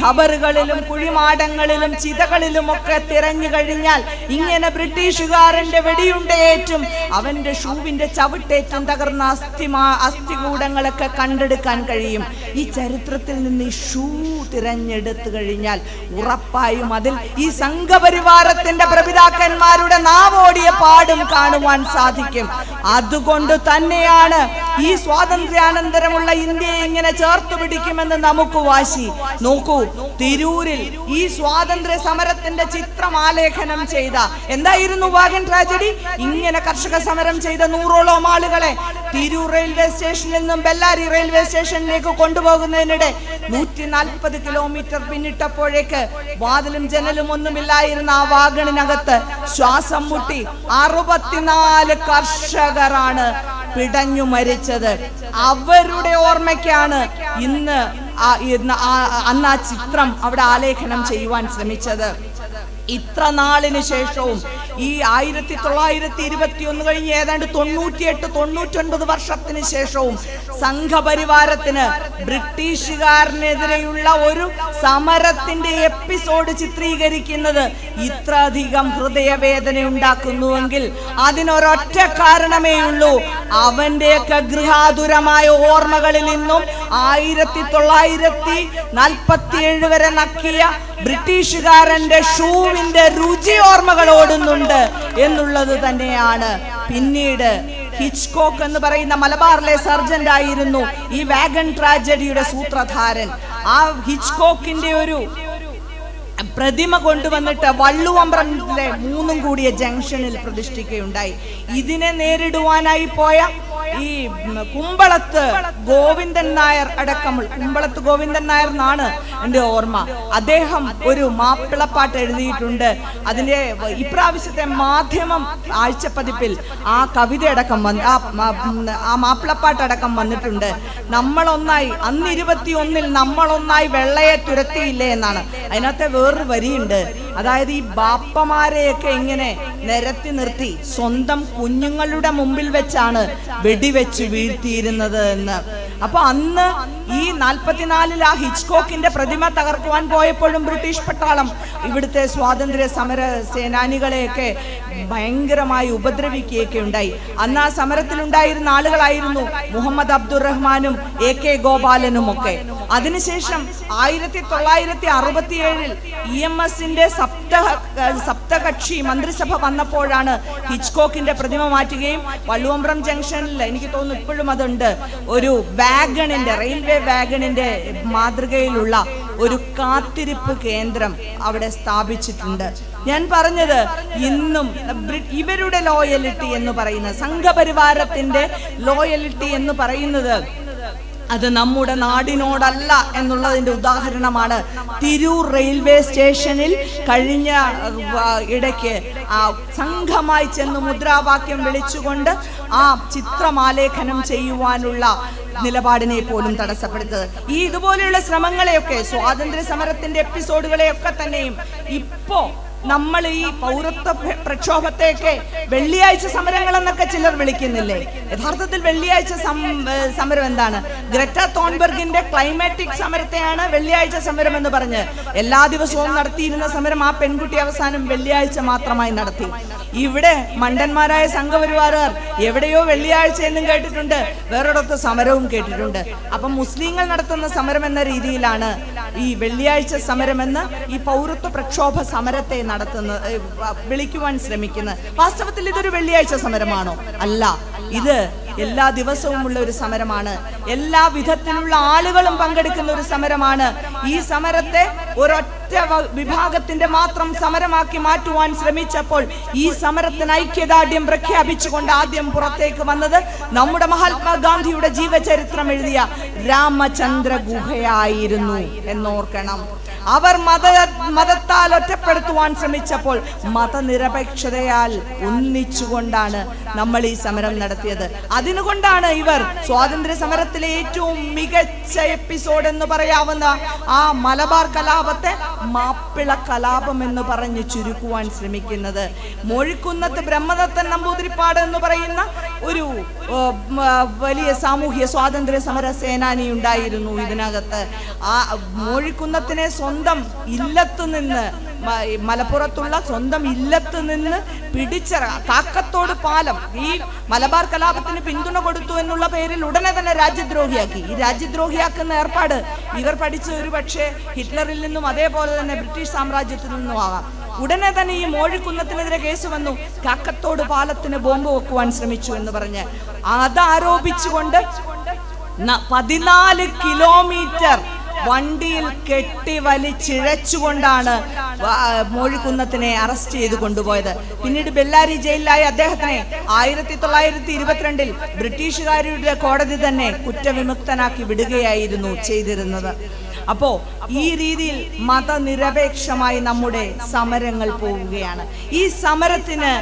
ഖബറുകളിലും കുഴിമാടങ്ങളിലും ചിതകളിലും ഒക്കെ തിരഞ്ഞു കഴിഞ്ഞാൽ ഇങ്ങനെ ബ്രിട്ടീഷുകാരന്റെ വെടിയുണ്ടേറ്റും അവന്റെ ഷൂവിന്റെ ചവിട്ടേറ്റും തകർന്ന അസ്ഥികൂടങ്ങളൊക്കെ കണ്ടെടുക്കാൻ കഴിയും. ഈ ചരിത്രത്തിൽ നിന്ന് ഈ ഷൂ തിരഞ്ഞെടുത്തു കഴിഞ്ഞാൽ ഉറപ്പായും അതിൽ ഈ സംഘപരിവാരത്തിന്റെ പ്രപിതാക്കന്മാരുടെ നാവോടിയ പാടും കാണുവാൻ സാധിക്കും. അതുകൊണ്ട് തന്നെയാണ് ഈ സ്വാതന്ത്ര്യാനന്തരമുള്ള ഇന്ത്യയെ ഇങ്ങനെ ചേർത്തു പിടിക്കുമെന്ന് നമുക്ക് വാശി. നോക്കൂ, തിരൂരിൽ ഈ സ്വാതന്ത്ര്യ സമരത്തിന്റെ ചിത്രം ആലേഖനം ചെയ്ത എന്തായിരുന്നു വാഗൺ ട്രാജഡി? ഇങ്ങനെ കർഷക സമരം ചെയ്ത 100ഓളം ആളുകളെ തിരൂർ റെയിൽവേ സ്റ്റേഷനിൽ നിന്നും ബെല്ലാരി റെയിൽവേ സ്റ്റേഷനിലേക്ക് കൊണ്ടുപോകുന്നതിനിടെ 140 കിലോമീറ്റർ പിന്നിട്ടപ്പോഴേക്ക് വാതിലും ജനലും ഒന്നുമില്ലായിരുന്ന ആ വാഗണിനകത്ത് ശ്വാസം മുട്ടി 64 കർഷകരാണ് പിടഞ്ഞു മരിച്ചത്. അവരുടെ ഓർമ്മയ്ക്കാണ് അന്ന് ആ ചിത്രം അവിടെ ആലേഖനം ചെയ്യുവാൻ ശ്രമിച്ചത്. ഇത്ര നാളിന് ശേഷവും ഈ 1921 കഴിഞ്ഞ് ഏതാണ്ട് 98-99 വർഷത്തിന് ശേഷവും സംഘപരിവാരത്തിന് ബ്രിട്ടീഷുകാരനെതിരെയുള്ള ഒരു സമരത്തിന്റെ എപ്പിസോഡ് ചിത്രീകരിക്കുന്നത് ഇത്രയധികം ഹൃദയവേദന ഉണ്ടാക്കുന്നുവെങ്കിൽ അതിനൊരൊറ്റ കാരണമേ ഉള്ളൂ. അവന്റെയൊക്കെ ഗൃഹാതുരമായ ഓർമ്മകളിൽ നിന്നും 1947 വരെ നക്കിയ ബ്രിട്ടീഷുകാരന്റെ ഷൂവിന്റെ രുചി ഓർമ്മകൾ ഓടുന്നുണ്ട് എന്നുള്ളത് തന്നെയാണ്. പിന്നീട് ഹിച്ച്കോക്ക് എന്ന് പറയുന്ന മലബാറിലെ സർജന്റ് ആയിരുന്നു ഈ വാഗൺ ട്രാജഡിയുടെ സൂത്രധാരൻ. ആ ഹിച്ച്കോക്കിന്റെ ഒരു പ്രതിമ കൊണ്ടുവന്നിട്ട് വള്ളുവമ്പ്രത്തിലെ 3 കൂടിയ ജംഗ്ഷനിൽ പ്രതിഷ്ഠിക്കുകയുണ്ടായി. ഇതിനെ നേരിടുവാനായി പോയ ഈ കുമ്പളത്ത് ഗോവിന്ദൻ നായർ അടക്കമുള്ള, കുമ്പളത്ത് ഗോവിന്ദൻ നായർ എന്നാണ് എൻ്റെ ഓർമ്മ, അദ്ദേഹം ഒരു മാപ്പിളപ്പാട്ട് എഴുതിയിട്ടുണ്ട്. അതിൻ്റെ ഇപ്രാവശ്യത്തെ മാധ്യമം ആഴ്ചപ്പതിപ്പിൽ ആ കവിത അടക്കം ആ മാപ്പിളപ്പാട്ടടക്കം വന്നിട്ടുണ്ട്. നമ്മളൊന്നായി, അന്ന് 21 നമ്മളൊന്നായി വെള്ളയെ തുരത്തിയില്ലേ എന്നാണ്. അതിനകത്തെ വേറൊരു വരിയുണ്ട്. അതായത് ഈ ബാപ്പമാരെയൊക്കെ ഇങ്ങനെ നിരത്തി നിർത്തി സ്വന്തം കുഞ്ഞുങ്ങളുടെ മുമ്പിൽ വെച്ചാണ് വെടിവെച്ച് വീഴ്ത്തിയിരുന്നത് എന്ന്. അപ്പൊ അന്ന് ഈ 44-ൽ ആ ഹിച്ച്കോക്കിന്റെ പ്രതിമ തകർക്കുവാൻ പോയപ്പോഴും ബ്രിട്ടീഷ് പട്ടാളം ഇവിടുത്തെ സ്വാതന്ത്ര്യ സമര സേനാനികളെയൊക്കെ ഭയങ്കരമായി ഉപദ്രവിക്കുകയൊക്കെ ഉണ്ടായി. അന്ന് ആ സമരത്തിലുണ്ടായിരുന്ന ആളുകളായിരുന്നു മുഹമ്മദ് അബ്ദുറഹ്മാനും AK ഗോപാലനും ഒക്കെ. അതിനുശേഷം 1967-ൽ EMSന്റെ സപ്തകക്ഷി മന്ത്രിസഭ വന്നപ്പോഴാണ് ഹിച്ച്കോക്കിന്റെ പ്രതിമ മാറ്റുകയും വള്ളുവമ്പ്രം ജംഗ്ഷനിൽ, എനിക്ക് തോന്നുന്നു ഇപ്പോഴും അതുണ്ട്, ഒരു വാഗണിന്റെ, റെയിൽവേ വാഗണിന്റെ മാതൃകയിലുള്ള ഒരു കാത്തിരിപ്പ് കേന്ദ്രം അവിടെ സ്ഥാപിച്ചിട്ടുണ്ട്. ഞാൻ പറഞ്ഞത്, ഇന്നും ഇവരുടെ ലോയലിറ്റി എന്ന് പറയുന്ന, സംഘപരിവാരത്തിന്റെ ലോയലിറ്റി എന്ന് പറയുന്നത് അത് നമ്മുടെ നാടിനോടല്ല എന്നുള്ളതിന്റെ ഉദാഹരണമാണ്. തിരൂർ റെയിൽവേ സ്റ്റേഷനിൽ കഴിഞ്ഞ ഇടയ്ക്ക് സംഘമായി ചെന്ന് മുദ്രാവാക്യം വിളിച്ചുകൊണ്ട് ആ ചിത്രമാലേഖനം ചെയ്യുവാനുള്ള നിലപാടിനെ പോലും തടസ്സപ്പെടുത്തത്. ഈ ഇതുപോലെയുള്ള ശ്രമങ്ങളെയൊക്കെ, സ്വാതന്ത്ര്യ സമരത്തിന്റെ എപ്പിസോഡുകളെയൊക്കെ തന്നെയും ഇപ്പോ നമ്മൾ ഈ പൗരത്വ പ്രക്ഷോഭത്തെയൊക്കെ വെള്ളിയാഴ്ച സമരങ്ങൾ എന്നൊക്കെ ചിലർ വിളിക്കുന്നില്ലേ? യഥാർത്ഥത്തിൽ വെള്ളിയാഴ്ച സമരം എന്താണ്? ഗ്രറ്റ തോൺബെർഗിന്റെ ക്ലൈമാറ്റിക് സമരത്തെയാണ് വെള്ളിയാഴ്ച സമരം എന്ന് പറഞ്ഞ് എല്ലാ ദിവസവും നടത്തിയിരുന്ന സമരം ആ പെൺകുട്ടി അവസാനം വെള്ളിയാഴ്ച മാത്രമായി നടത്തി. ഇവിടെ മണ്ടന്മാരായ സംഘപരിവാറുകാർ എവിടെയോ വെള്ളിയാഴ്ച എന്നും കേട്ടിട്ടുണ്ട്, വേറൊരിടത്ത് സമരവും കേട്ടിട്ടുണ്ട്. അപ്പം മുസ്ലിങ്ങൾ നടത്തുന്ന സമരം എന്ന രീതിയിലാണ് ഈ വെള്ളിയാഴ്ച സമരമെന്ന് ഈ പൗരത്വ പ്രക്ഷോഭ സമരത്തെ വിളിക്കുവാൻ ശ്രമിക്കുന്നത്. വാസ്തവത്തിൽ ഇതൊരു വെള്ളിയാഴ്ച സമരമാണോ? അല്ല, ഇത് എല്ലാ ദിവസവും ഉള്ള ഒരു സമരമാണ്. എല്ലാ വിധത്തിലുള്ള ആളുകളും പങ്കെടുക്കുന്ന ഒരു സമരമാണ്. ഈ സമരത്തെ ഒരൊറ്റ വിഭാഗത്തിന്റെ മാത്രം സമരമാക്കി മാറ്റുവാൻ ശ്രമിച്ചപ്പോൾ ഈ സമരത്തിന് ഐക്യദാർഢ്യം പ്രഖ്യാപിച്ചുകൊണ്ട് ആദ്യം പുറത്തേക്ക് വന്നത് നമ്മുടെ മഹാത്മാഗാന്ധിയുടെ ജീവചരിത്രം എഴുതിയ രാമചന്ദ്ര ഗുഹയായിരുന്നു എന്നോർക്കണം. അവർ മതത്താൽ ഒറ്റപ്പെടുത്തുവാൻ ശ്രമിച്ചപ്പോൾ മതനിരപേക്ഷതയാൽ ഒന്നിച്ചുകൊണ്ടാണ് നമ്മൾ ഈ സമരം നടത്തിയത്. അതിനുകൊണ്ടാണ് ഇവർ സ്വാതന്ത്ര്യ സമരത്തിലെ ഏറ്റവും മികച്ച എപ്പിസോഡ് എന്ന് പറയാവുന്ന ആ മലബാർ കലാപത്തെ മാപ്പിള കലാപം എന്ന് പറഞ്ഞ് ചുരുക്കുവാൻ ശ്രമിക്കുന്നത്. മോഴിക്കുന്നത്ത് ബ്രഹ്മദത്തൻ നമ്പൂതിരിപ്പാട് എന്ന് പറയുന്ന ഒരു വലിയ സാമൂഹ്യ സ്വാതന്ത്ര്യ സമര സേനാനി ഉണ്ടായിരുന്നു ഇതിനകത്ത്. ആ മോഴിക്കുന്നത്തിനെ സ്വന്തം ഇല്ലത്ത് നിന്ന്, മലപ്പുറത്തുള്ള സ്വന്തം ഇല്ലത്ത് നിന്ന് കാക്കത്തോട് പാലം ഈ മലബാർ കലാപത്തിന് പിന്തുണ കൊടുത്തു എന്നുള്ള പേരിൽ ഉടനെ തന്നെ രാജ്യദ്രോഹിയാക്കി. ഈ രാജ്യദ്രോഹിയാക്കുന്ന ഏർപ്പാട് ഇവർ പഠിച്ച ഒരു പക്ഷേ ഹിറ്റ്ലറിൽ നിന്നും അതേപോലെ തന്നെ ബ്രിട്ടീഷ് സാമ്രാജ്യത്തിൽ നിന്നും ആകാം. ഉടനെ തന്നെ ഈ മോഴിക്കുന്നത്തിനെതിരെ കേസ് വന്നു. കാക്കത്തോട് പാലത്തിന് ബോംബ് വെക്കുവാൻ ശ്രമിച്ചു എന്ന് പറഞ്ഞ് അതാരോപിച്ചുകൊണ്ട് 14 കിലോമീറ്റർ വണ്ടിയിൽ കെട്ടി വലിച്ചിഴച്ചുകൊണ്ടാണ് മോഴിക്കുന്നത്തിനെ അറസ്റ്റ് ചെയ്ത് കൊണ്ടുപോയത്. പിന്നീട് ബെല്ലാരി ജയിലിലായ അദ്ദേഹത്തിനെ 1922-ൽ ബ്രിട്ടീഷുകാരുടെ കോടതി തന്നെ കുറ്റവിമുക്തനാക്കി വിടുകയായിരുന്നു ചെയ്തിരുന്നത്. അപ്പോ ഈ രീതിയിൽ മതനിരപേക്ഷമായി നമ്മുടെ സമരങ്ങൾ പോവുകയാണ്. ഈ സമരത്തിന്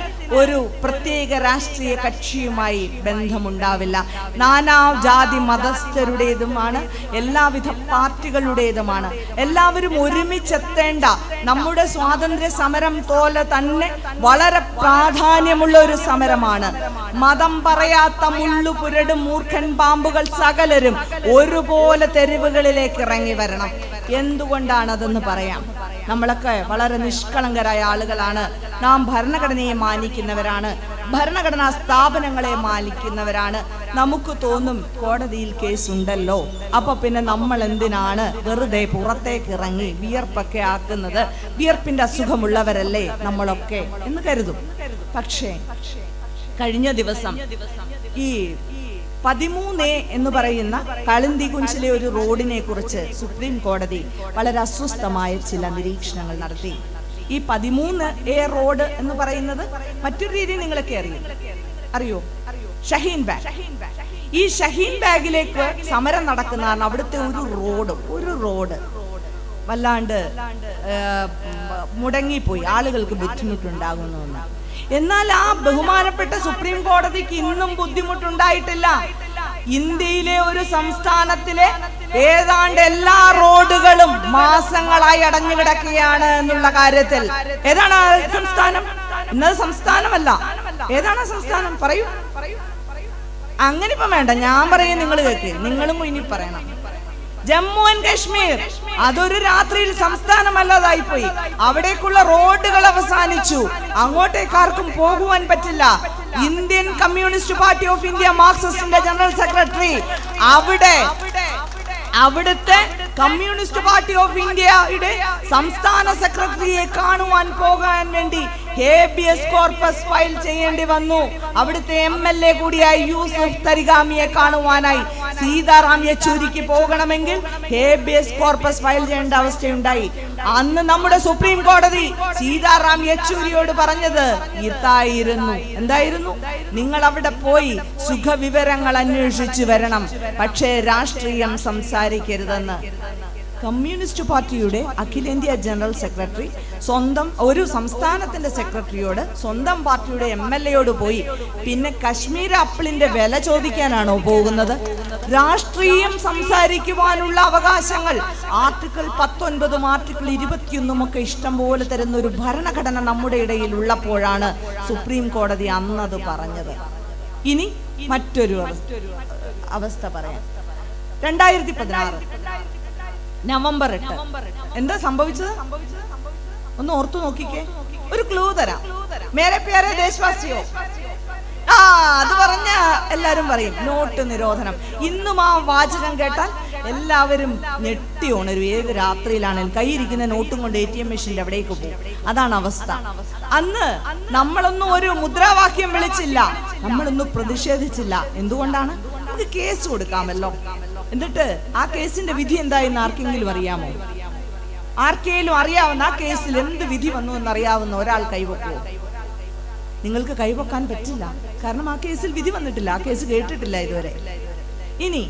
ഒരു പ്രത്യേക രാഷ്ട്രീയ കക്ഷിയുമായി ബന്ധമുണ്ടാവില്ല. നാനാ ജാതി മതസ്ഥരുടേതുമാണ്, എല്ലാവിധ പാർട്ടികളുടേതുമാണ്. എല്ലാവരും ഒരുമിച്ചെത്തേണ്ട നമ്മുടെ സ്വാതന്ത്ര്യ സമരം പോലെ തന്നെ വളരെ പ്രാധാന്യമുള്ള ഒരു സമരമാണ്. മതം പറയാത്ത മുള്ളുപുരടും മൂർഖൻ പാമ്പുകൾ സകലരും ഒരുപോലെ തെരുവുകളിലേക്ക് ഇറങ്ങി വരണം. എന്തുകൊണ്ടാണതെന്ന് പറയാം. നമ്മളൊക്കെ വളരെ നിഷ്കളങ്കരായ ആളുകളാണ്. നാം ഭരണഘടനയെ മാനിക്കുന്നവരാണ്, ഭരണഘടനാ സ്ഥാപനങ്ങളെ മാനിക്കുന്നവരാണ്. നമുക്ക് തോന്നും കോടതിയിൽ കേസുണ്ടല്ലോ, അപ്പൊ പിന്നെ നമ്മൾ എന്തിനാണ് വെറുതെ പുറത്തേക്ക് ഇറങ്ങി വിയർപ്പൊക്കെ ആക്കുന്നത്? വിയർപ്പിന്റെ അസുഖമുള്ളവരല്ലേ നമ്മളൊക്കെ എന്ന് കരുതും. പക്ഷേ കഴിഞ്ഞ ദിവസം ഈ 13A എന്ന് പറയുന്ന കളുന്തികുഞ്ചിലെ ഒരു റോഡിനെ കുറിച്ച് സുപ്രീം കോടതി വളരെ അസ്വസ്ഥമായ ചില നിരീക്ഷണങ്ങൾ നടത്തി. ഈ 13A റോഡ് എന്ന് പറയുന്നത് മറ്റൊരു രീതി നിങ്ങളൊക്കെ അറിയോ? ഷഹീൻ ബാഗ്. ഈ ഷഹീൻ ബാഗിലേക്ക് സമരം നടക്കുന്ന അവിടുത്തെ ഒരു റോഡ് വല്ലാണ്ട് മുടങ്ങിപ്പോയി, ആളുകൾക്ക് ബുദ്ധിമുട്ടുണ്ടാകുന്നു. എന്നാൽ ആ ബഹുമാനപ്പെട്ട സുപ്രീം കോടതിക്ക് ഇന്നും ബുദ്ധിമുട്ടുണ്ടായിട്ടില്ല. ഇന്ത്യയിലെ ഒരു സംസ്ഥാനത്തിലെ ഏതാണ്ട് എല്ലാ റോഡുകളും മാസങ്ങളായി അടഞ്ഞു കിടക്കുകയാണ് എന്നുള്ള കാര്യത്തിൽ. ഏതാണ് ആ സംസ്ഥാനം? ഇന്നത് സംസ്ഥാനമല്ല. ഏതാണ് സംസ്ഥാനം? പറയൂ. അങ്ങനെ ഇപ്പം വേണ്ട, ഞാൻ പറയും, നിങ്ങൾ കേൾക്ക്. നിങ്ങളും ഇനി പറയണം. ജമ്മു ആൻഡ് കാശ്മീർ അതൊരു രാത്രിയിൽ സംസ്ഥാനമല്ലാതായി പോയി. അവിടേക്കുള്ള റോഡുകൾ അവസാനിച്ചു. അങ്ങോട്ടേക്കാർക്കും പോകുവാൻ പറ്റില്ല. Indian communist party of India മാർക്സിസ്റ്റിന്റെ ജനറൽ സെക്രട്ടറി അവിടുത്തെ കമ്മ്യൂണിസ്റ്റ് പാർട്ടി ഓഫ് ഇന്ത്യയുടെ സംസ്ഥാന സെക്രട്ടറിയെ കാണുവാൻ പോകാൻ വേണ്ടി ഹേബിയസ് കോർപ്പസ് ഫയൽ ചെയ്യേണ്ടി വന്നു. അവിടുത്തെ MLA കൂടിയായ യൂസുഫ് തരിഗാമിയെ കാണുവാനായി സീതാറാം യെച്ചൂരിക്ക് പോകണമെങ്കിൽ ഹേബിയസ് കോർപ്പസ് ഫയൽ ചെയ്യേണ്ട അവസ്ഥയുണ്ടായി. അന്ന് നമ്മുടെ സുപ്രീം കോടതി സീതാറാം യെച്ചൂരിയോട് പറഞ്ഞത് ഇതായിരുന്നു. എന്തായിരുന്നു? നിങ്ങൾ അവിടെ പോയി സുഖവിവരങ്ങൾ അന്വേഷിച്ചു വരണം, പക്ഷേ രാഷ്ട്രീയം സംസാരിക്കരുതെന്ന്. കമ്മ്യൂണിസ്റ്റ് പാർട്ടിയുടെ അഖിലേന്ത്യാ ജനറൽ സെക്രട്ടറി സ്വന്തം ഒരു സംസ്ഥാനത്തിന്റെ സെക്രട്ടറിയോട്, സ്വന്തം പാർട്ടിയുടെ MLA പോയി പിന്നെ കശ്മീർ ആപ്പിളിന്റെ വില ചോദിക്കാനാണോ പോകുന്നത്? രാഷ്ട്രീയം സംസാരിക്കുവാനുള്ള അവകാശങ്ങൾ ആർട്ടിക്കിൾ 19 ആർട്ടിക്കിൾ 21 ഒക്കെ ഇഷ്ടം പോലെ തരുന്ന ഒരു ഭരണഘടന നമ്മുടെ ഇടയിൽ ഉള്ളപ്പോഴാണ് സുപ്രീം കോടതി അന്നത് പറഞ്ഞത്. ഇനി മറ്റൊരു അവസ്ഥ പറയാം. 2016 നവംബർ 8 എന്താ സംഭവിച്ചത്? ഒന്ന് ഓർത്തു നോക്കിക്കേ. ഒരു ക്ലൂ തരാം. മേരെ പ്യാരെ ദേശവാസിയോ, അത് പറഞ്ഞ എല്ലാരും പറയും നോട്ട് നിരോധനം. ഇന്നും ആ വാചകം കേട്ടാൽ എല്ലാവരും ഞെട്ടി ഉണരും. ഏത് രാത്രിയിലാണെങ്കിലും കയ്യിരിക്കുന്ന നോട്ടും കൊണ്ട് ATM മെഷീന്റെ അവിടേക്ക് പോകും. അതാണ് അവസ്ഥ. അന്ന് നമ്മളൊന്നും ഒരു മുദ്രാവാക്യം വിളിച്ചില്ല, നമ്മളൊന്നും പ്രതിഷേധിച്ചില്ല. എന്തുകൊണ്ടാണ്? നമുക്ക് കേസ് കൊടുക്കാമല്ലോ. എന്നിട്ട് ആ കേസിന്റെ വിധി എന്തായെന്ന് ആർക്കെങ്കിലും അറിയാമോ? ആർക്കെങ്കിലും അറിയാവുന്ന ആ കേസിൽ എന്ത് വിധി വന്നു എന്നറിയാവുന്ന ഒരാൾ കൈവെക്കുമോ? നിങ്ങൾക്ക് കൈവെക്കാൻ പറ്റില്ല. കാരണം ആ കേസിൽ വിധി വന്നിട്ടില്ല, ആ കേസ് കേട്ടിട്ടില്ല ഇതുവരെ. ഇനി